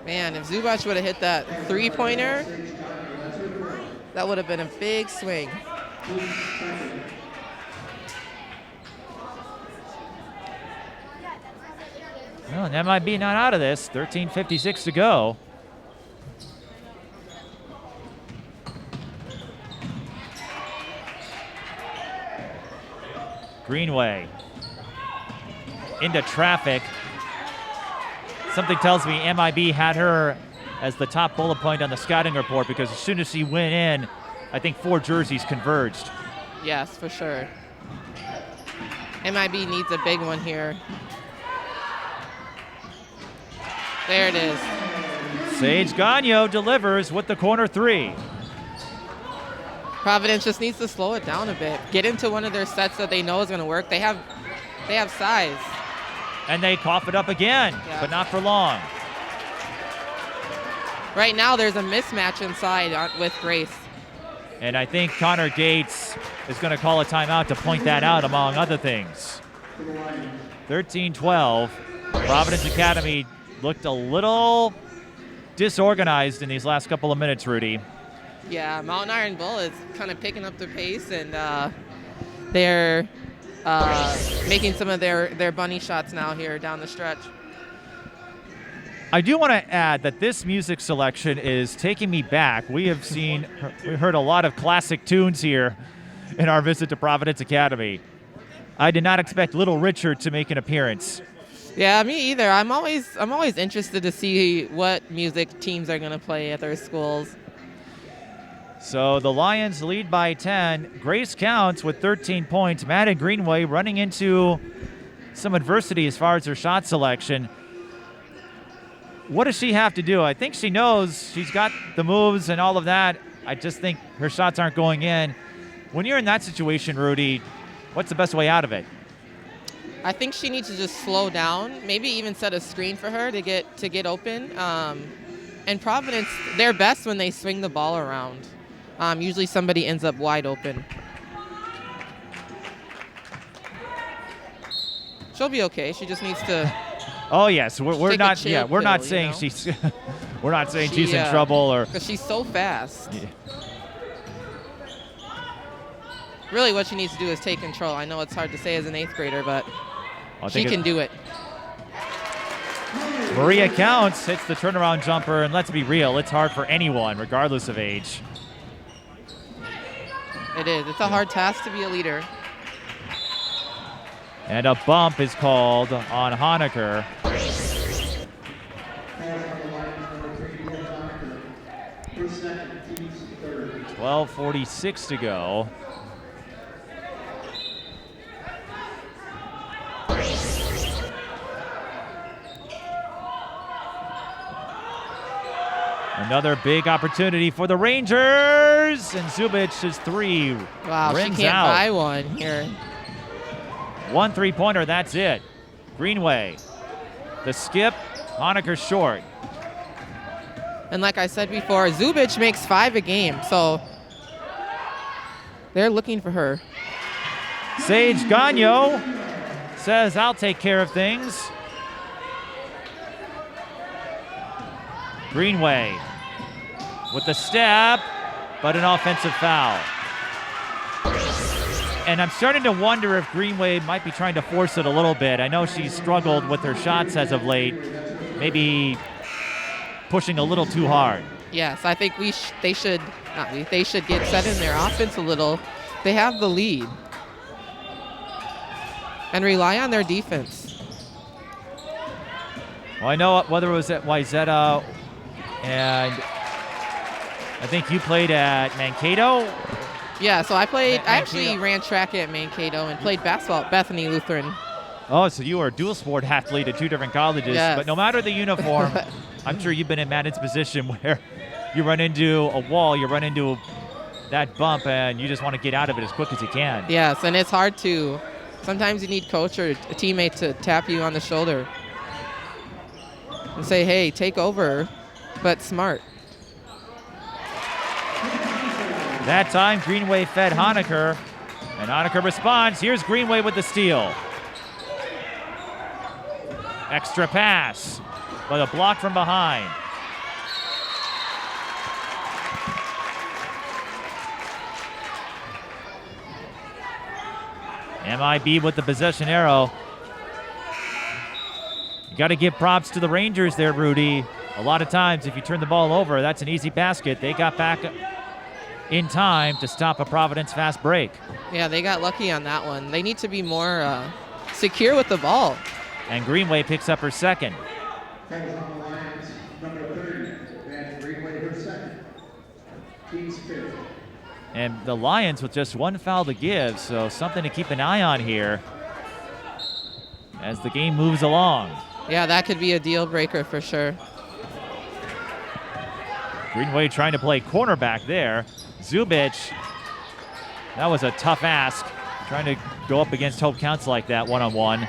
Man, if Zubich would have hit that 3-pointer, that would have been a big swing. Well, that might be not out of this. 13:56 to go. Greenway into traffic. Something tells me MIB had her as the top bullet point on the scouting report, because as soon as she went in, I think 4 jerseys converged. Yes, for sure. MIB needs a big one here. There it is. Sage Ganyo delivers with the corner 3. Providence just needs to slow it down a bit. Get into one of their sets that they know is going to work. They have size. And they cough it up again, yeah, but not for long. Right now, there's a mismatch inside with Grace. And I think Connor Gates is going to call a timeout to point that out, among other things. 13-12. Providence Academy looked a little disorganized in these last couple of minutes, Rudy. Yeah, Maddyn Iron-Buhl is kind of picking up the pace, and they're making some of their bunny shots now here down the stretch. I do want to add that this music selection is taking me back. We heard a lot of classic tunes here in our visit to Providence Academy. I did not expect Little Richard to make an appearance. Yeah, me either. I'm always interested to see what music teams are going to play at their schools. So the Lions lead by 10. Grace counts with 13 points. Maddyn Greenway running into some adversity as far as her shot selection. What does she have to do? I think she knows she's got the moves and all of that. I just think her shots aren't going in. When you're in that situation, Rudy, what's the best way out of it? I think she needs to just slow down, maybe even set a screen for her to get open. And Providence, they're best when they swing the ball around. Usually somebody ends up wide open. She'll be okay. She just needs to. Oh yes, we're not. Yeah, we're not pill, saying you know? she's. We're not saying she's in trouble or. Because she's so fast. Yeah. Really, what she needs to do is take control. I know it's hard to say as an 8th grader, but she can do it. Maria counts, hits the turnaround jumper, and let's be real, it's hard for anyone, regardless of age. It is. It's a hard task to be a leader. And a bump is called on Honaker. 12:46 to go. Another big opportunity for the Rangers, and Zubich's 3 Wow, rims she can't out. buy one here. 1 3-pointer, that's it. Greenway, the skip, Honaker short. And like I said before, Zubich makes 5 a game, so they're looking for her. Sage Ganyo says, I'll take care of things. Greenway with the step, but an offensive foul. And I'm starting to wonder if Greenway might be trying to force it a little bit. I know she's struggled with her shots as of late, maybe pushing a little too hard. Yes, I think they should get set in their offense a little. They have the lead. And rely on their defense. Well, I know whether it was at Wyzetta and I think you played at Mankato. Yeah, so I actually ran track at Mankato and played basketball at Bethany Lutheran. Oh, so you were a dual sport athlete at 2 different colleges. Yes. But no matter the uniform, I'm sure you've been in Maddyn's position where you run into a wall, you run into that bump, and you just want to get out of it as quick as you can. Yes, and it's hard to. Sometimes you need coach or a teammate to tap you on the shoulder and say, hey, take over, but smart. That time, Greenway fed Honaker, and Honaker responds. Here's Greenway with the steal. Extra pass, but a block from behind. MIB with the possession arrow. You got to give props to the Rangers there, Rudy. A lot of times, if you turn the ball over, that's an easy basket. They got back in time to stop a Providence fast break. Yeah, they got lucky on that one. They need to be more secure with the ball. And Greenway picks up her second. And the Lions with just 1 foul to give, so something to keep an eye on here as the game moves along. Yeah, that could be a deal breaker for sure. Greenway trying to play cornerback there. Zubich, that was a tough ask, trying to go up against Hope Counts like that one-on-one.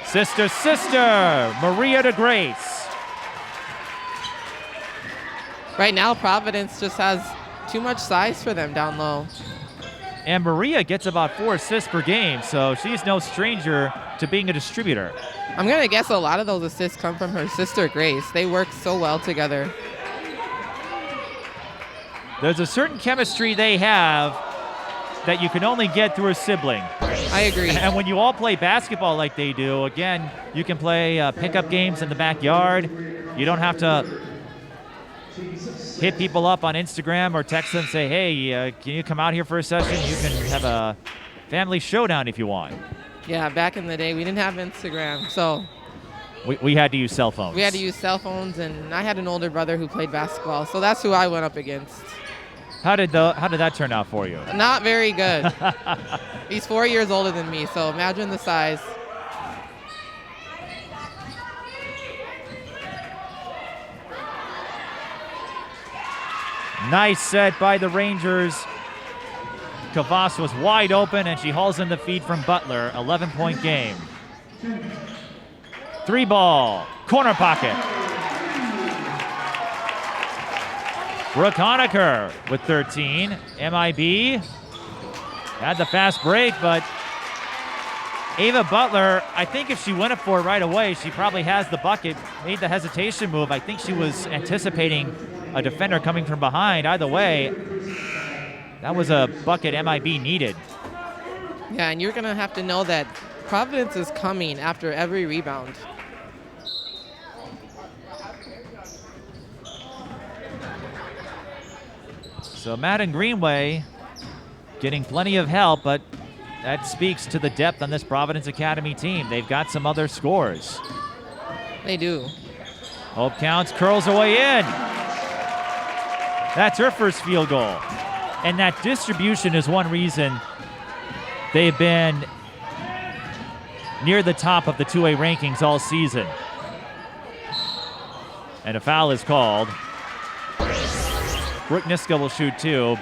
Sister, Maria to Grace. Right now, Providence just has too much size for them down low. And Maria gets about 4 assists per game, so she's no stranger to being a distributor. I'm going to guess a lot of those assists come from her sister, Grace. They work so well together. There's a certain chemistry they have that you can only get through a sibling. I agree. And when you all play basketball like they do, again, you can play pickup games in the backyard. You don't have to hit people up on Instagram or text them and say, hey, can you come out here for a session? You can have a family showdown if you want. Yeah, back in the day, we didn't have Instagram, so We had to use cell phones. we had to use cell phones, and I had an older brother who played basketball, so that's who I went up against. How did that turn out for you? Not very good. He's 4 years older than me, so imagine the size. Nice set by the Rangers. Kavas was wide open, and she hauls in the feed from Butler. 11-point game. 3-ball, corner pocket. Brooke Honecker with 13. MIB had the fast break, but Ava Butler, I think if she went up for it right away, she probably has the bucket, made the hesitation move. I think she was anticipating a defender coming from behind. Either way, that was a bucket MIB needed. Yeah, and you're going to have to know that Providence is coming after every rebound. So Maddyn Greenway getting plenty of help, but that speaks to the depth on this Providence Academy team. They've got some other scores. They do. Hope counts, curls away in. That's her first field goal. And that distribution is one reason they've been near the top of the 2A rankings all season. And a foul is called. Brooke Niska will shoot two.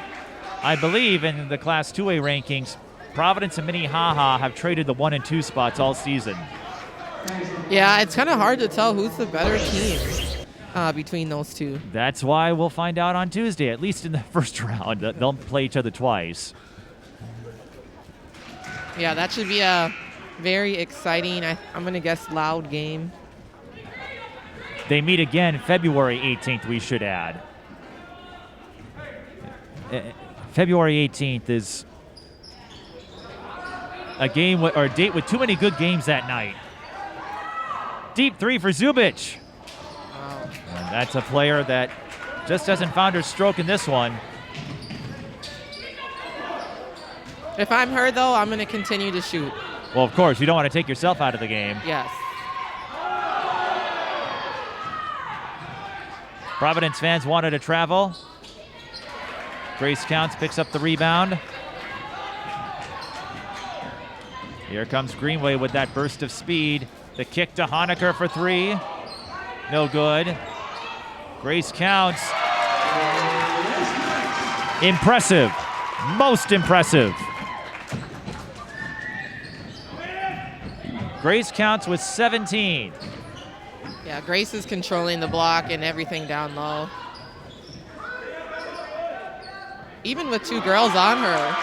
I believe in the Class 2A rankings, Providence and Minnehaha have traded the 1 and 2 spots all season. Yeah, it's kind of hard to tell who's the better team between those two. That's why we'll find out on Tuesday, at least in the first round. They'll play each other twice. Yeah, that should be a very exciting, I'm going to guess, loud game. They meet again February 18th, we should add. February 18th is a game or a date with too many good games that night. Deep three for Zubich. Wow. And that's a player that just hasn't found her stroke in this one. If I'm her, though, I'm going to continue to shoot. Well, of course, you don't want to take yourself out of the game. Yes. Providence fans wanted to travel. Grace Counts picks up the rebound. Here comes Greenway with that burst of speed. The kick to Honecker for three. No good. Grace Counts. Impressive. Most impressive. Grace Counts with 17. Yeah, Grace is controlling the block and everything down low. Even with two girls on her.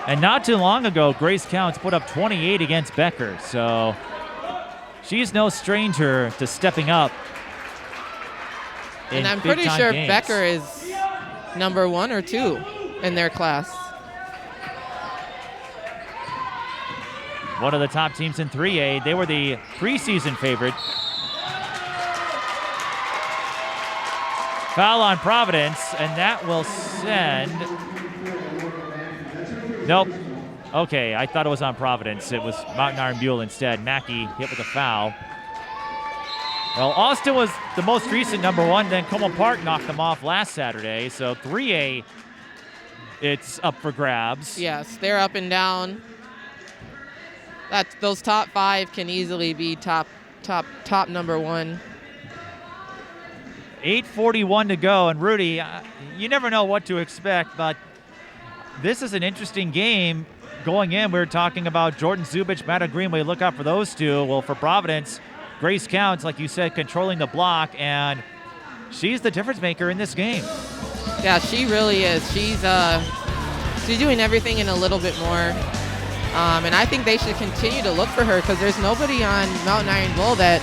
And not too long ago, Grace Counts put up 28 against Becker, so she's no stranger to stepping up. And I'm pretty sure games. Becker is number 1 or 2 in their class. One of the top teams in 3A. They were the preseason favorite. Foul on Providence, and that will send... Nope. Okay, I thought it was on Providence. It was Mountain Iron-Buhl instead. Mackey hit with a foul. Well, Austin was the most recent number 1, then Como Park knocked them off last Saturday. So 3A, it's up for grabs. Yes, they're up and down. Those top 5 can easily be top number 1. 8:41 to go, and Rudy, you never know what to expect, but this is an interesting game. Going in, we were talking about Jordan Zubich, Maddyn Greenway. Look out for those two. Well, for Providence, Grace Counts, like you said, controlling the block, and she's the difference maker in this game. Yeah, she really is. She's doing everything and a little bit more. And I think they should continue to look for her because there's nobody on Mountain Iron-Buhl that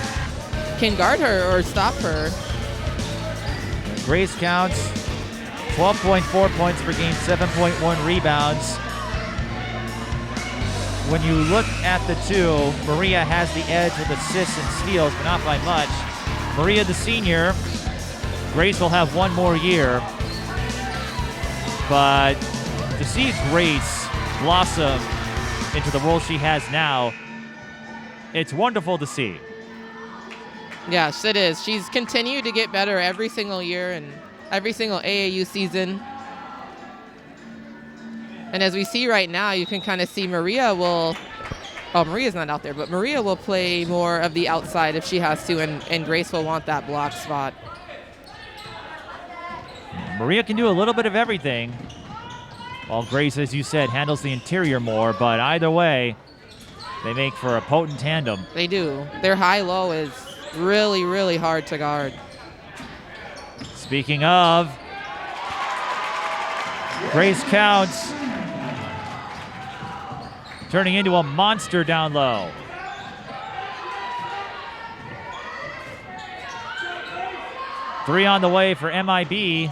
can guard her or stop her. Grace Counts, 12.4 points per game, 7.1 rebounds. When you look at the two, Maria has the edge with assists and steals, but not by much. Maria, the senior, Grace will have one more year. but to see Grace blossom into the role she has now, it's wonderful to see. Yes, it is. She's continued to get better every single year and every single AAU season. And as we see right now, you can kind of see Maria's not out there, but Maria will play more of the outside if she has to, and Grace will want that block spot. Maria can do a little bit of everything, while Grace, as you said, handles the interior more, but either way, they make for a potent tandem. They do. Their high-low is really, really hard to guard. Speaking of, Grace counts, turning into a monster down low. Three on the way for MIB.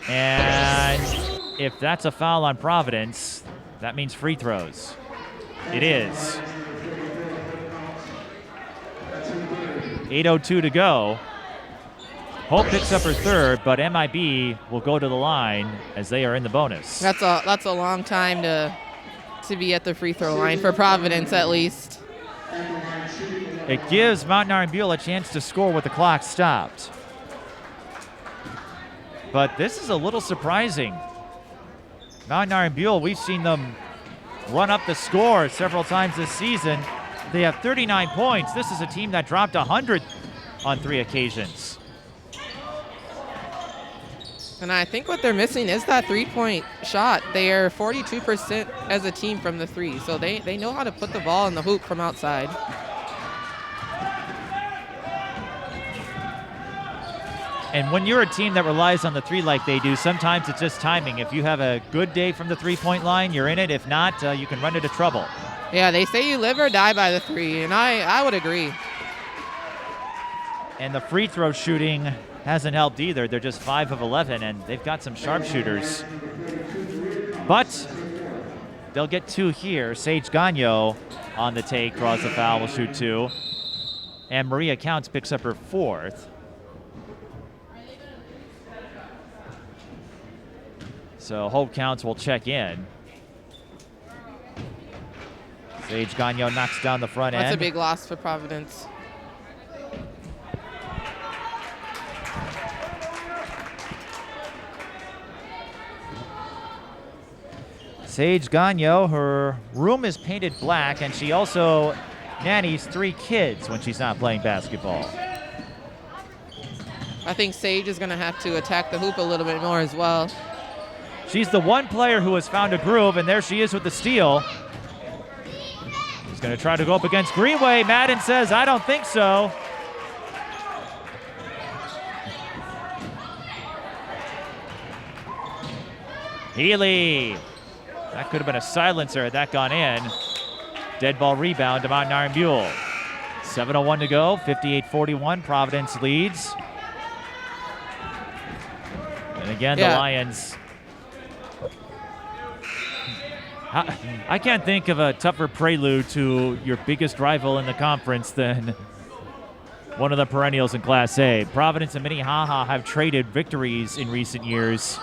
And if that's a foul on Providence, that means free throws. It is. 8:02 to go. Hope picks up her third, but MIB will go to the line as they are in the bonus. That's a long time to be at the free throw line for Providence, at least. It gives Mountain Iron-Buhl a chance to score with the clock stopped. But this is a little surprising. Mountain Iron-Buhl, we've seen them run up the score several times this season. They have 39 points. This is a team that dropped 100 on 3 occasions. And I think what they're missing is that three-point shot. They are 42% as a team from the three, so they know how to put the ball in the hoop from outside. And when you're a team that relies on the three like they do, sometimes it's just timing. If you have a good day from the three-point line, you're in it. If not, you can run into trouble. Yeah, they say you live or die by the three, and I would agree. And the free throw shooting hasn't helped either. They're just 5 of 11, and they've got some sharpshooters. But they'll get 2 here. Sage Ganyo on the take, draws the foul, will shoot 2. And Maria Counts picks up her 4th. So Hope Counts will check in. Sage Ganyo knocks down the front end. That's a big loss for Providence. Sage Ganyo, her room is painted black, and she also nannies 3 kids when she's not playing basketball. I think Sage is going to have to attack the hoop a little bit more as well. She's the one player who has found a groove, and there she is with the steal. She's going to try to go up against Greenway. Maddyn says, I don't think so. Healy. That could have been a silencer had that gone in. Dead ball rebound to Mountain Iron-Buhl. 7:01 to go, 58-41. Providence leads. And again, the Lions. I can't think of a tougher prelude to your biggest rival in the conference than one of the perennials in Class A. Providence and Minnehaha have traded victories in recent years.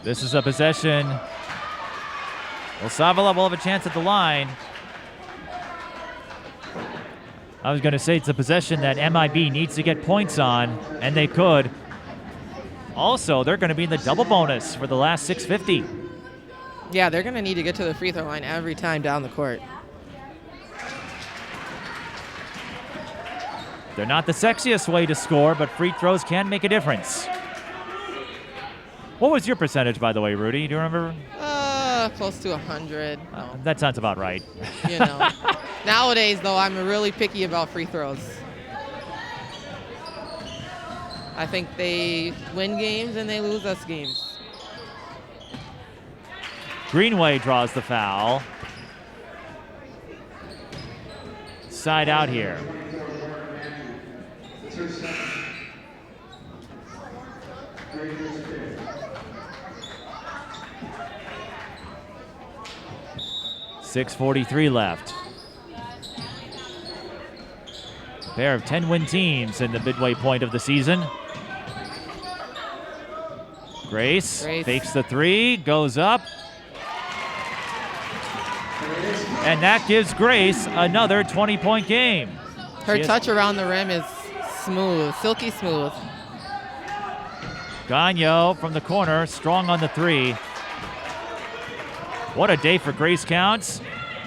This is a possession. Well, Savala will have a chance at the line. I was going to say it's a possession that MIB needs to get points on, and they could. Also, they're going to be in the double bonus for the last 6:50. Yeah, they're going to need to get to the free throw line every time down the court. They're not the sexiest way to score, but free throws can make a difference. What was your percentage, by the way, Rudy? Do you remember? Close to 100. That sounds about right. You know. Nowadays, though, I'm really picky about free throws. I think they win games and they lose us games. Greenway draws the foul. Side out here. 6:43 left. A pair of 10-win teams in the midway point of the season. Grace fakes the three, goes up. And that gives Grace another 20-point game. Her touch around the rim is smooth, silky smooth. Ganyo from the corner, strong on the three. What a day for Grace Counts.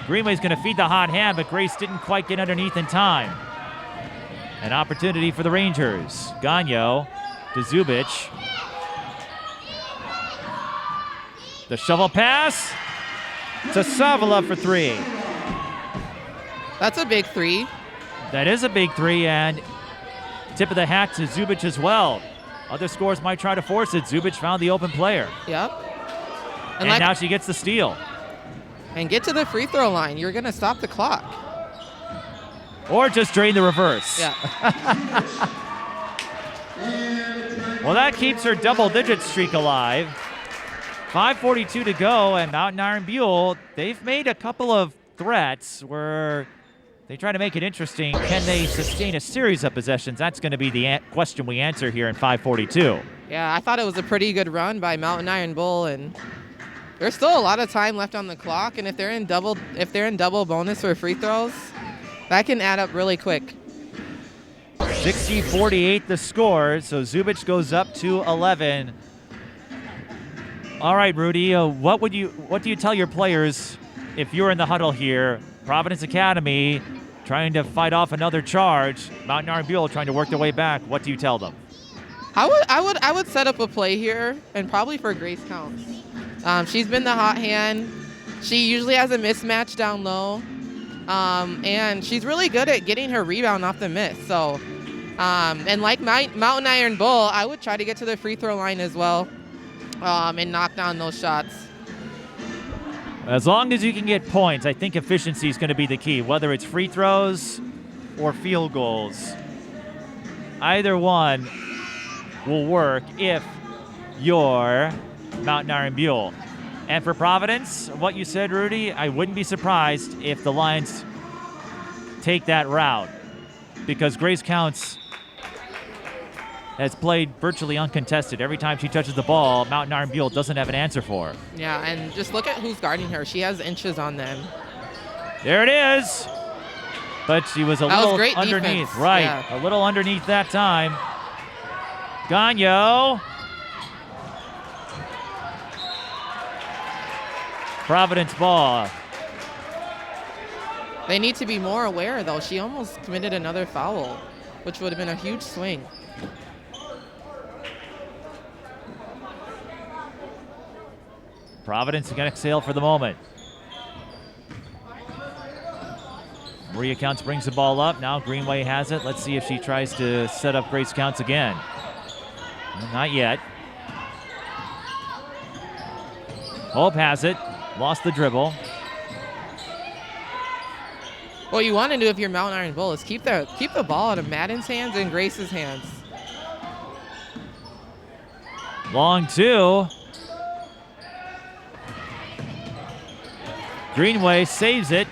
Greenway's going to feed the hot hand, but Grace didn't quite get underneath in time. An opportunity for the Rangers. Ganyo to Zubich. The shovel pass to Savala for three. That's a big three. That is a big three, and tip of the hat to Zubich as well. Other scores might try to force it. Zubich found the open player. Yep. And now she gets the steal. And get to the free throw line. You're going to stop the clock. Or just drain the reverse. Yeah. Well, that keeps her double-digit streak alive. 5:42 to go, and Mountain Iron-Buhl, they've made a couple of threats where they try to make it interesting. Can they sustain a series of possessions? That's going to be the question we answer here in 5:42. Yeah, I thought it was a pretty good run by Mountain Iron-Buhl, and there's still a lot of time left on the clock. And if they're in double bonus for free throws, that can add up really quick. 60-48 the score, so Zubich goes up to 11. All right, Rudy, what do you tell your players if you're in the huddle here? Providence Academy trying to fight off another charge. Mountain Iron-Buhl trying to work their way back. What do you tell them? I would set up a play here, and probably for Grace Counts. She's been the hot hand. She usually has a mismatch down low, and she's really good at getting her rebound off the miss. So, and like Mountain Iron-Buhl, I would try to get to the free throw line as well, and knock down those shots. As long as you can get points, I think efficiency is going to be the key, whether it's free throws or field goals. Either one will work if you're Mountain Iron-Buhl. And for Providence, what you said, Rudy, I wouldn't be surprised if the Lions take that route, because Grace Counts has played virtually uncontested. Every time she touches the ball, Mountain Iron-Buhl doesn't have an answer for her. Yeah, and just look at who's guarding her. She has inches on them. There it is. But she was a little great underneath. defense. Right, Yeah. a little underneath that time. Ganyo. Providence ball. They need to be more aware, though. She almost committed another foul, which would have been a huge swing. Providence can exhale for the moment. Maria Counts brings the ball up. Now Greenway has it. Let's see if she tries to set up Grace Counts again. Well, not yet. Hope has it. Lost the dribble. What you want to do if you're Mountain Iron-Buhl is keep the ball out of Maddyn's hands and Grace's hands. Long two. Greenway saves it.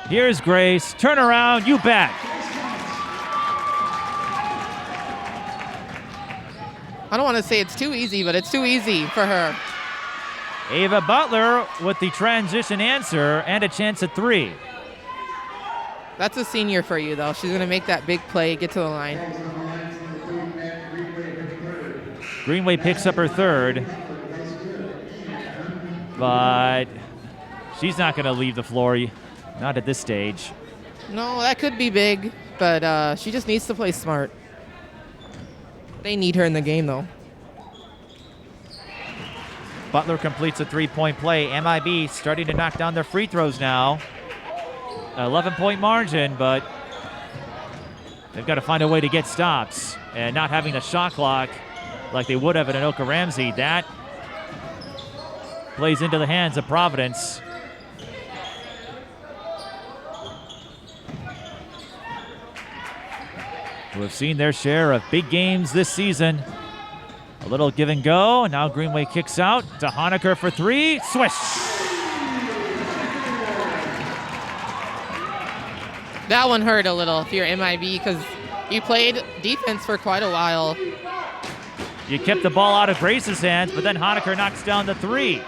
Here's Grace. Turn around, you bet. I don't want to say it's too easy, but it's too easy for her. Ava Butler with the transition answer and a chance at three. That's a senior for you, though. She's going to make that big play, get to the line. Greenway picks up her third, but she's not going to leave the floor, not at this stage. No, that could be big, but she just needs to play smart. They need her in the game, though. Butler completes a three-point play. MIB starting to knock down their free throws now. 11-point margin, but they've got to find a way to get stops. And not having the shot clock like they would have at Anoka Ramsey, that plays into the hands of Providence. Who have seen their share of big games this season. A little give and go. Now Greenway kicks out to Honecker for three. Swish! That one hurt a little if you're MIB because you played defense for quite a while. You kept the ball out of Grace's hands, but then Honaker knocks down the 3.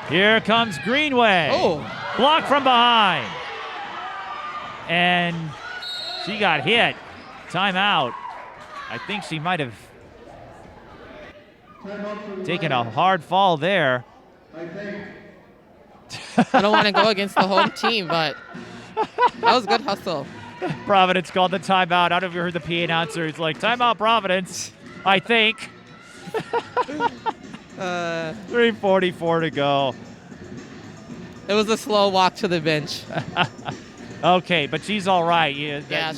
Here comes Greenway. Oh. Block from behind. And she got hit. Timeout. I think she might have taken a hard fall there. I don't want to go against the home team, but that was good hustle. Providence called the timeout. I don't know if you heard the PA announcer. He's like, timeout Providence, I think. 3:44 to go. It was a slow walk to the bench. Okay, but she's all right. Yeah,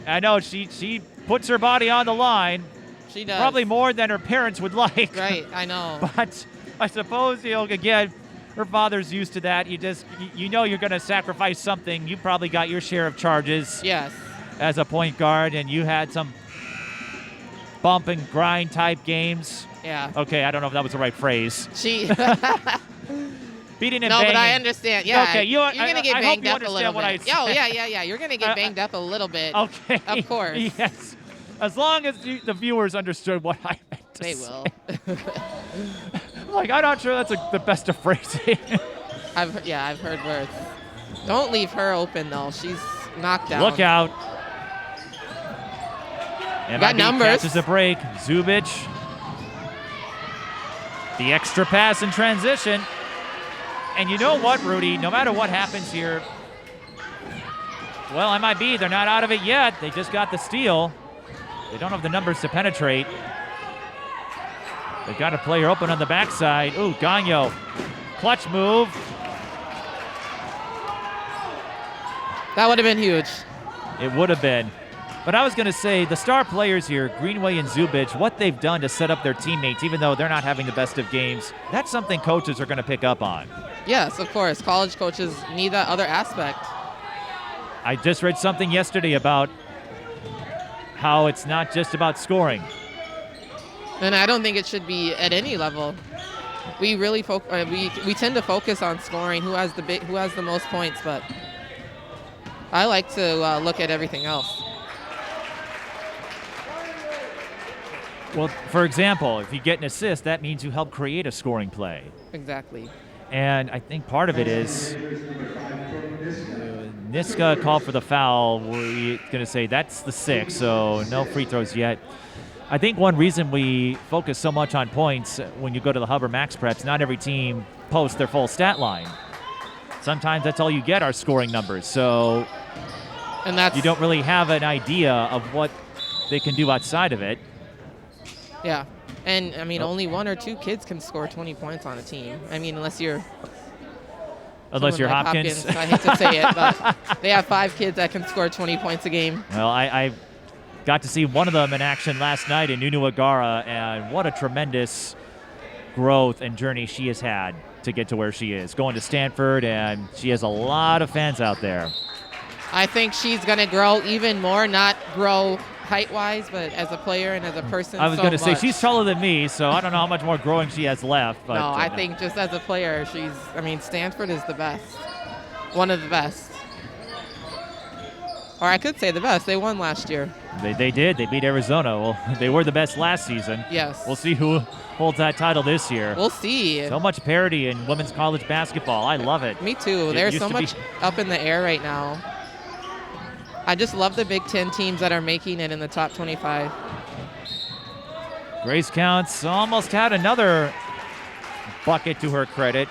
I know she puts her body on the line. She does. Probably more than her parents would like. Right, I know. But I suppose, again, her father's used to that. You know you're going to sacrifice something. You probably got your share of charges. Yes. As a point guard, and you had some bump and grind type games. Yeah. Okay, I don't know if that was the right phrase. Beating and no, banging. but I understand. Yeah. Okay, you're going to get banged up a little bit. Oh, yeah. You're going to get banged up a little bit. Okay. Of course. Yes. As long as the viewers understood what I meant to say. They will. I'm not sure that's the best of phrasing. I've heard words. Don't leave her open, though. She's knocked down. Look out. Got numbers. Catches a break. Zubich. The extra pass in transition. And you know what, Rudy? No matter what happens here, well, MIB, they're not out of it yet. They just got the steal. They don't have the numbers to penetrate. They've got a player open on the backside. Ooh, Ganyo. Clutch move. That would have been huge. It would have been. But I was going to say, the star players here, Greenway and Zubich, what they've done to set up their teammates, even though they're not having the best of games, that's something coaches are going to pick up on. Yes, of course. College coaches need that other aspect. I just read something yesterday about how it's not just about scoring. And I don't think it should be at any level. We really we tend to focus on scoring, who has the most points, but I like to look at everything else. Well, for example, if you get an assist, that means you help create a scoring play. Exactly. And I think part of it is Niska called for the foul. We're going to say that's the 6, so no free throws yet. I think one reason we focus so much on points when you go to the Hubbard Max Preps, not every team posts their full stat line. Sometimes that's all you get are scoring numbers. So you don't really have an idea of what they can do outside of it. Yeah. And, only 1 or 2 kids can score 20 points on a team. Unless you're Hopkins. I hate to say it, but they have 5 kids that can score 20 points a game. Well, I got to see one of them in action last night in Nunu Agara, and what a tremendous growth and journey she has had to get to where she is. Going to Stanford, and she has a lot of fans out there. I think she's going to grow even more, not grow height-wise, but as a player and as a person. I was going to say, she's taller than me, so I don't know how much more growing she has left. But, no, I think just as a player, Stanford is the best. One of the best. Or I could say the best. They won last year. They did. They beat Arizona. Well, they were the best last season. Yes. We'll see who holds that title this year. We'll see. So much parity in women's college basketball. I love it. Me too. There's so much up in the air right now. I just love the Big Ten teams that are making it in the top 25. Grace Counts almost had another bucket to her credit.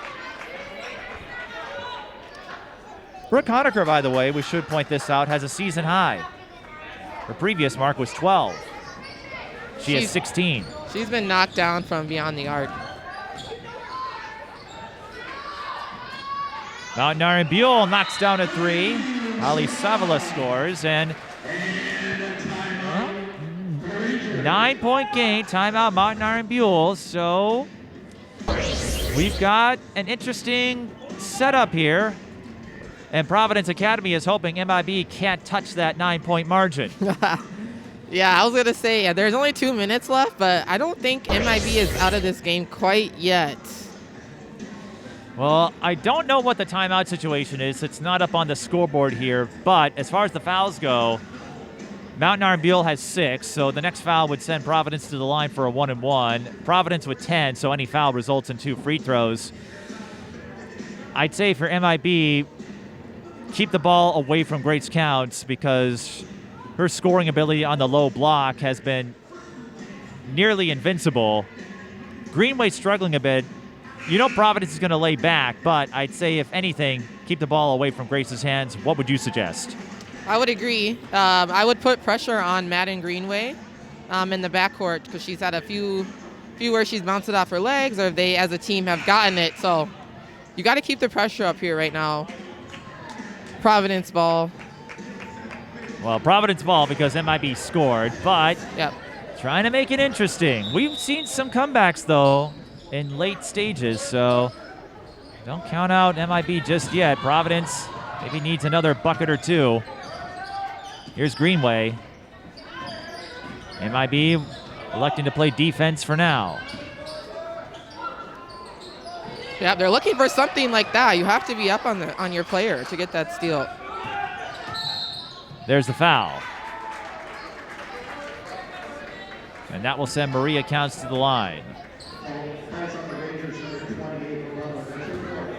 Brooke Honaker, by the way, we should point this out, has a season high. Her previous mark was 12. She has 16. She's been knocked down from beyond the arc. Mountain Iron-Buhl knocks down a 3. Ali Savala scores, and 9-point gain. Timeout Mountain Iron-Buhl. So we've got an interesting setup here. And Providence Academy is hoping MIB can't touch that 9-point margin. Yeah, I was going to say, there's only 2 minutes left, but I don't think MIB is out of this game quite yet. Well, I don't know what the timeout situation is. It's not up on the scoreboard here, but as far as the fouls go, Mountain Iron-Buhl has 6, so the next foul would send Providence to the line for a 1-and-1. Providence with 10, so any foul results in 2 free throws. I'd say for MIB, keep the ball away from Grace Counts because her scoring ability on the low block has been nearly invincible. Greenway struggling a bit. You know Providence is going to lay back, but I'd say, if anything, keep the ball away from Grace's hands. What would you suggest? I would agree. I would put pressure on Maddyn Greenway in the backcourt because she's had a few where she's bounced it off her legs, or they as a team have gotten it. So you got to keep the pressure up here right now. Providence ball. Well, Providence ball because MIB scored, but Yep. trying to make it interesting. We've seen some comebacks, though, in late stages, so don't count out MIB just yet. Providence maybe needs another bucket or 2. Here's Greenway. MIB electing to play defense for now. Yeah, they're looking for something like that. You have to be up on your player to get that steal. There's the foul. And that will send Maria Counts to the line.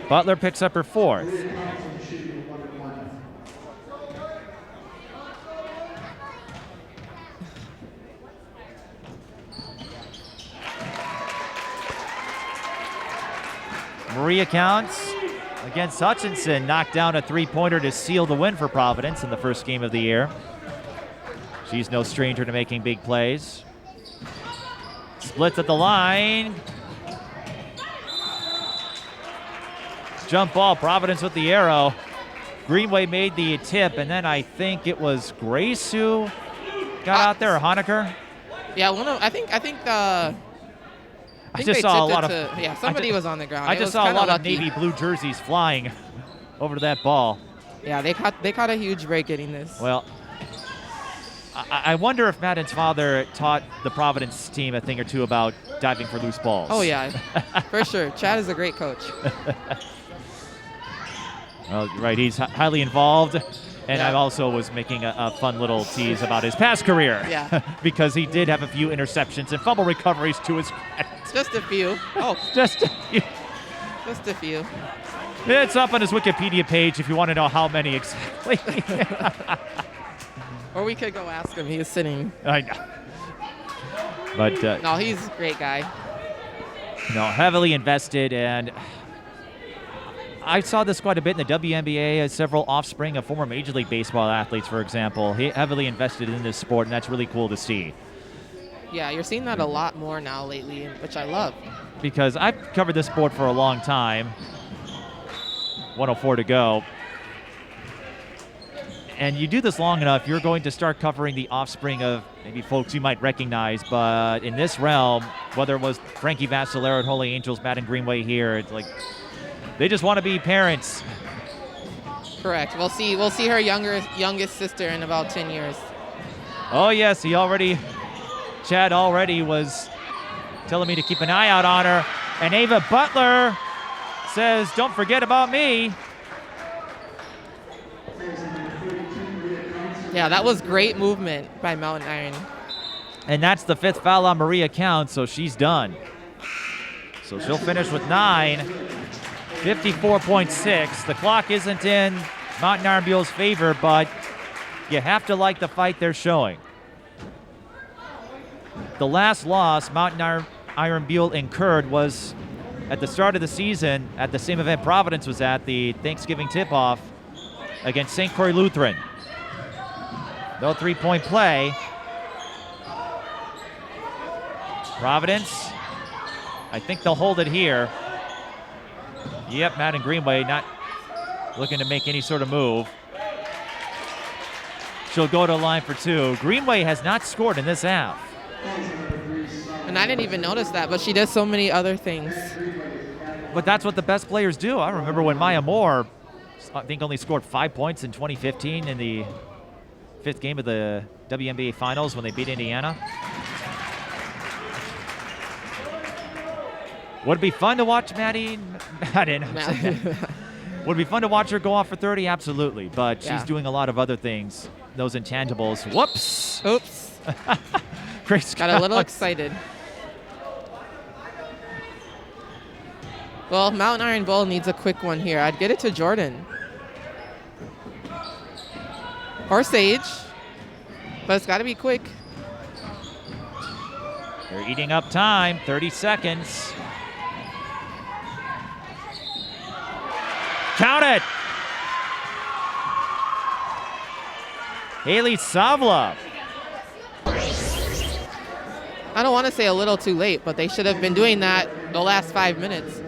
Butler picks up her 4th. Maria Counts against Hutchinson knocked down a 3-pointer to seal the win for Providence in the first game of the year. She's no stranger to making big plays. Splits at the line. Jump ball, Providence with the arrow. Greenway made the tip, and then I think it was Grace who got out there, or Honecker. Yeah, I just saw a lot of. somebody was on the ground. I just saw a lot of navy blue jerseys flying over to that ball. Yeah, they caught a huge break getting this. Well, I wonder if Maddyn's father taught the Providence team a thing or two about diving for loose balls. Oh yeah, for sure. Chad is a great coach. Well, right, he's highly involved, and Yeah. I also was making a fun little tease about his past career. Yeah. Because he did have a few interceptions and fumble recoveries to his credit. Just a few. Oh, Just just a few. it's up on his Wikipedia page if you want to know how many exactly. Or we could go ask him. He is sitting. I know. But No, he's a great guy. heavily invested, and I saw this quite a bit in the WNBA as several offspring of former Major League Baseball athletes, for example. He heavily invested in this sport, and that's really cool to see. Yeah, you're seeing that a lot more now lately, which I love. Because I've covered this sport for a long time. 104 to go. And you do this long enough, you're going to start covering the offspring of maybe folks you might recognize. But in this realm, whether it was Frankie Vassalero at Holy Angels, Maddyn Greenway here, it's like they just want to be parents. Correct. We'll see her youngest sister in about 10 years. Oh, yes, Chad already was telling me to keep an eye out on her. And Ava Butler says, don't forget about me. Yeah, that was great movement by Mountain Iron. And that's the 5th foul on Maria Counts, so she's done. So she'll finish with 9. 54.6. The clock isn't in Mountain Iron-Buhl's favor, but you have to like the fight they're showing. The last loss Mountain Iron-Buhl incurred was at the start of the season at the same event Providence was at, the Thanksgiving tip-off against St. Croix Lutheran. No three-point play. Providence, I think they'll hold it here. Yep, Maddyn Greenway not looking to make any sort of move. She'll go to the line for 2. Greenway has not scored in this half. And I didn't even notice that, but she does so many other things. But that's what the best players do. I remember when Maya Moore, I think, only scored 5 points in 2015 in the fifth game of the WNBA Finals when they beat Indiana. Would it be fun to watch Maddyn? Would it be fun to watch her go off for 30? Absolutely. But she's doing a lot of other things. Those intangibles. Whoops. Oops. Grace Got a little excited. Well, Mountain Iron-Buhl needs a quick one here. I'd get it to Jordan. Or Sage. But it's got to be quick. They're eating up time. 30 seconds. Count it! Haley Savla. I don't want to say a little too late, but they should have been doing that the last 5 minutes.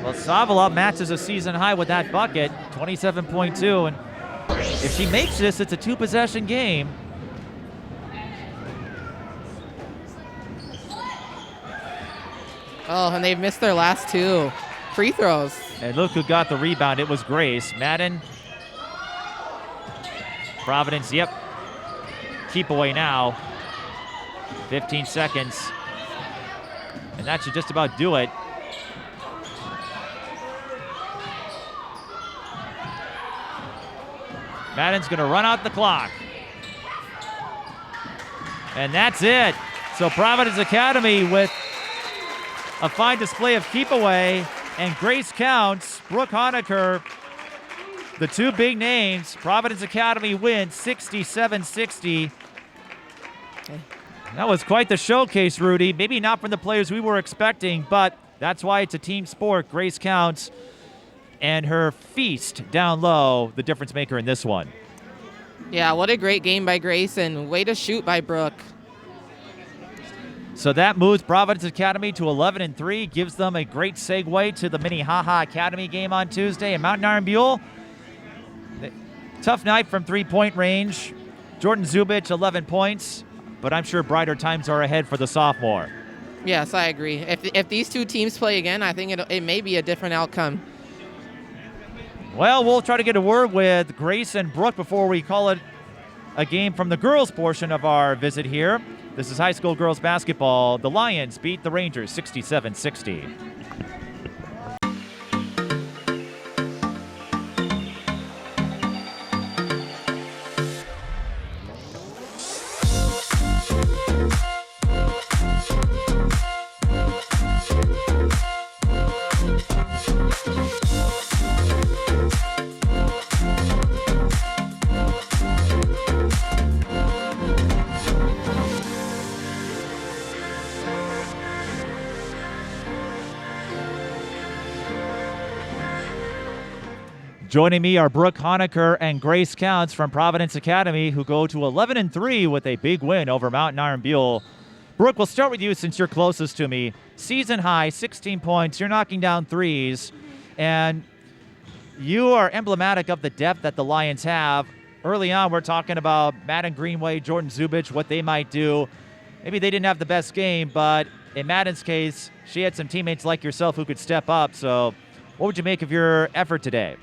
Well, Savla matches a season high with that bucket, 27.2. And if she makes this, it's a 2-possession game. Oh, and they've missed their last 2 free throws. And look who got the rebound. It was Grace. Maddyn. Providence, yep. Keep away now. 15 seconds. And that should just about do it. Maddyn's going to run out the clock. And that's it. So Providence Academy with a fine display of keep away. And Grace counts. Brooke Honecker, the 2 big names. Providence Academy wins 67-60. Okay. That was quite the showcase, Rudy. Maybe not from the players we were expecting, but that's why it's a team sport. Grace counts. And her feast down low, the difference maker in this one. Yeah, what a great game by Grace, and way to shoot by Brooke. So that moves Providence Academy to 11-3, gives them a great segue to the Minnehaha Academy game on Tuesday. And Mountain Iron-Buhl, tough night from three-point range. Jordan Zubich, 11 points, but I'm sure brighter times are ahead for the sophomore. Yes, I agree. If these 2 teams play again, I think it may be a different outcome. Well, we'll try to get a word with Grace and Brooke before we call it a game from the girls' portion of our visit here. This is high school girls basketball. The Lions beat the Rangers 67-60. Joining me are Brooke Honecker and Grace Counts from Providence Academy, who go to 11-3 with a big win over Mountain Iron-Buhl. Brooke, we'll start with you since you're closest to me. Season high, 16 points. You're knocking down threes, and you are emblematic of the depth that the Lions have. Early on, we're talking about Maddyn Greenway, Jordan Zubich, what they might do. Maybe they didn't have the best game, but in Maddyn's case, she had some teammates like yourself who could step up. So what would you make of your effort today?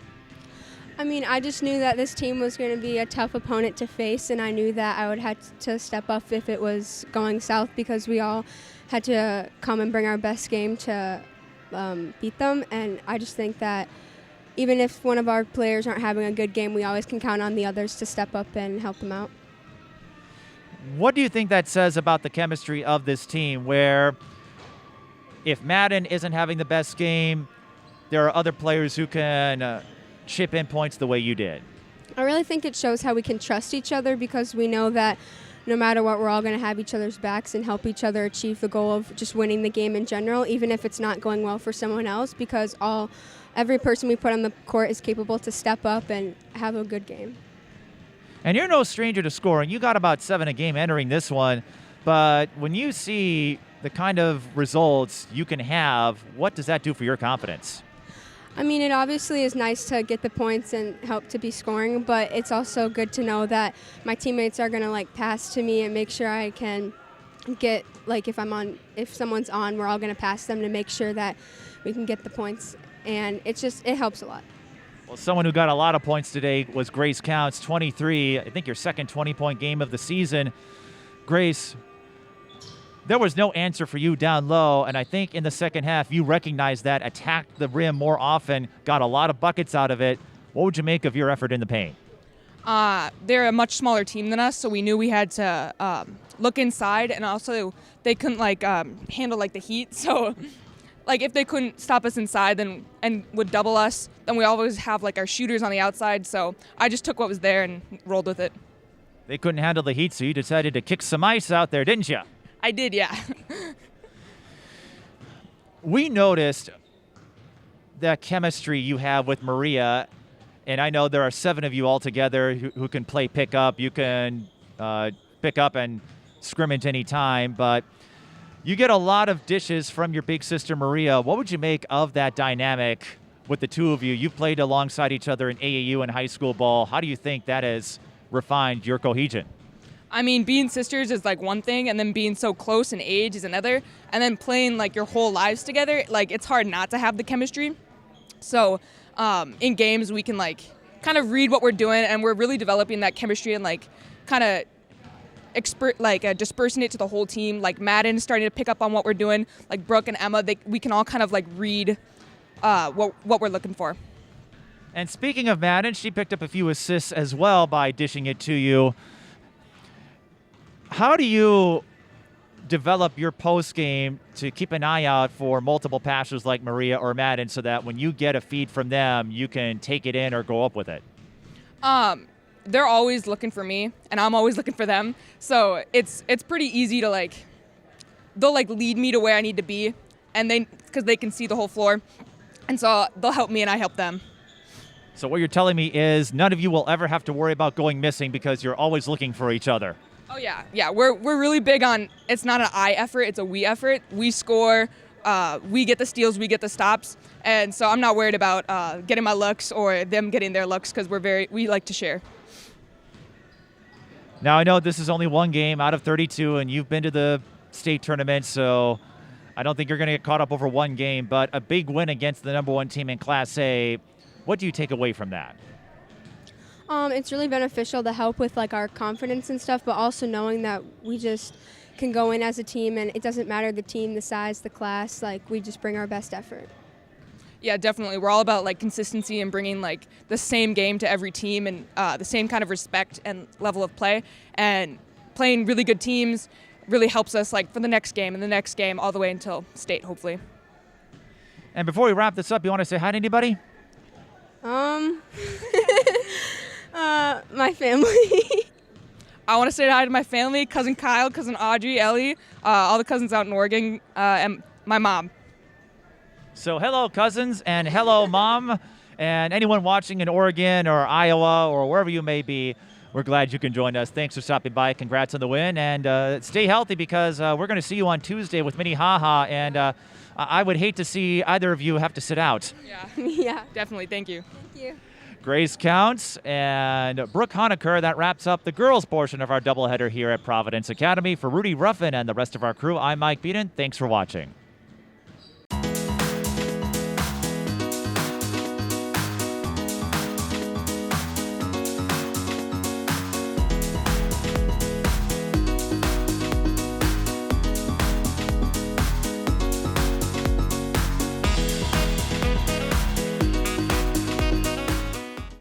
I mean, I just knew that this team was going to be a tough opponent to face, and I knew that I would have to step up if it was going south, because we all had to come and bring our best game to beat them. And I just think that even if one of our players aren't having a good game, we always can count on the others to step up and help them out. What do you think that says about the chemistry of this team, where if Maddyn isn't having the best game, there are other players who can chip in points the way you did? I really think it shows how we can trust each other, because we know that no matter what, we're all going to have each other's backs and help each other achieve the goal of just winning the game in general, even if it's not going well for someone else, because every person we put on the court is capable to step up and have a good game. And you're no stranger to scoring. You got about 7 a game entering this one, but when you see the kind of results you can have, what does that do for your confidence? I mean, it obviously is nice to get the points and help to be scoring, but it's also good to know that my teammates are going to pass to me and make sure I can get, if someone's on, we're all going to pass them to make sure that we can get the points. And it helps a lot. Well, someone who got a lot of points today was Grace Counts, 23. I think your second 20-point game of the season. Grace, there was no answer for you down low, and I think in the second half you recognized that, attacked the rim more often, got a lot of buckets out of it. What would you make of your effort in the paint? They're a much smaller team than us, so we knew we had to look inside, and also they couldn't handle the heat. So if they couldn't stop us inside and would double us, then we always have our shooters on the outside. So I just took what was there and rolled with it. They couldn't handle the heat, so you decided to kick some ice out there, didn't you? I did, yeah. We noticed that chemistry you have with Maria, and I know there are 7 of you all together who can play pickup. You can pick up and scrimmage any time, but you get a lot of dishes from your big sister Maria. What would you make of that dynamic with the two of you? You've played alongside each other in AAU and high school ball. How do you think that has refined your cohesion? I mean, being sisters is one thing, and then being so close in age is another, and then playing your whole lives together, it's hard not to have the chemistry. So in games we can kind of read what we're doing, and we're really developing that chemistry and kind of dispersing it to the whole team. Maddyn starting to pick up on what we're doing, Brooke and Emma, we can all kind of read what we're looking for. And speaking of Maddyn, she picked up a few assists as well by dishing it to you. How do you develop your post game to keep an eye out for multiple passers like Maria or Maddyn, so that when you get a feed from them, you can take it in or go up with it? They're always looking for me, and I'm always looking for them. So it's pretty easy to they'll lead me to where I need to be, and because they can see the whole floor, and so they'll help me and I help them. So what you're telling me is none of you will ever have to worry about going missing because you're always looking for each other. Oh yeah. We're really big on, it's not an I effort, it's a we effort. We score, we get the steals, we get the stops, and so I'm not worried about getting my looks or them getting their looks, because we like to share. Now I know this is only one game out of 32, and you've been to the state tournament, so I don't think you're going to get caught up over one game, but a big win against the number 1 team in Class A. What do you take away from that? It's really beneficial to help with our confidence and stuff, but also knowing that we just can go in as a team, and it doesn't matter the team, the size, the class. We just bring our best effort. Yeah, definitely. We're all about consistency and bringing the same game to every team, and the same kind of respect and level of play, and playing really good teams really helps us for the next game and the next game all the way until state, hopefully. And before we wrap this up, you want to say hi to anybody? My family. I want to say hi to my family, cousin Kyle, cousin Audrey, Ellie, all the cousins out in Oregon, and my mom. So hello, cousins, and hello, Mom, and anyone watching in Oregon or Iowa or wherever you may be. We're glad you can join us. Thanks for stopping by. Congrats on the win, and stay healthy, because we're going to see you on Tuesday with Minnehaha, and I would hate to see either of you have to sit out. Yeah, Yeah. definitely. Thank you. Thank you. Grace Counts and Brooke Honecker. That wraps up the girls' portion of our doubleheader here at Providence Academy. For Rudy, Ruffin, and the rest of our crew, I'm Mike Peden. Thanks for watching.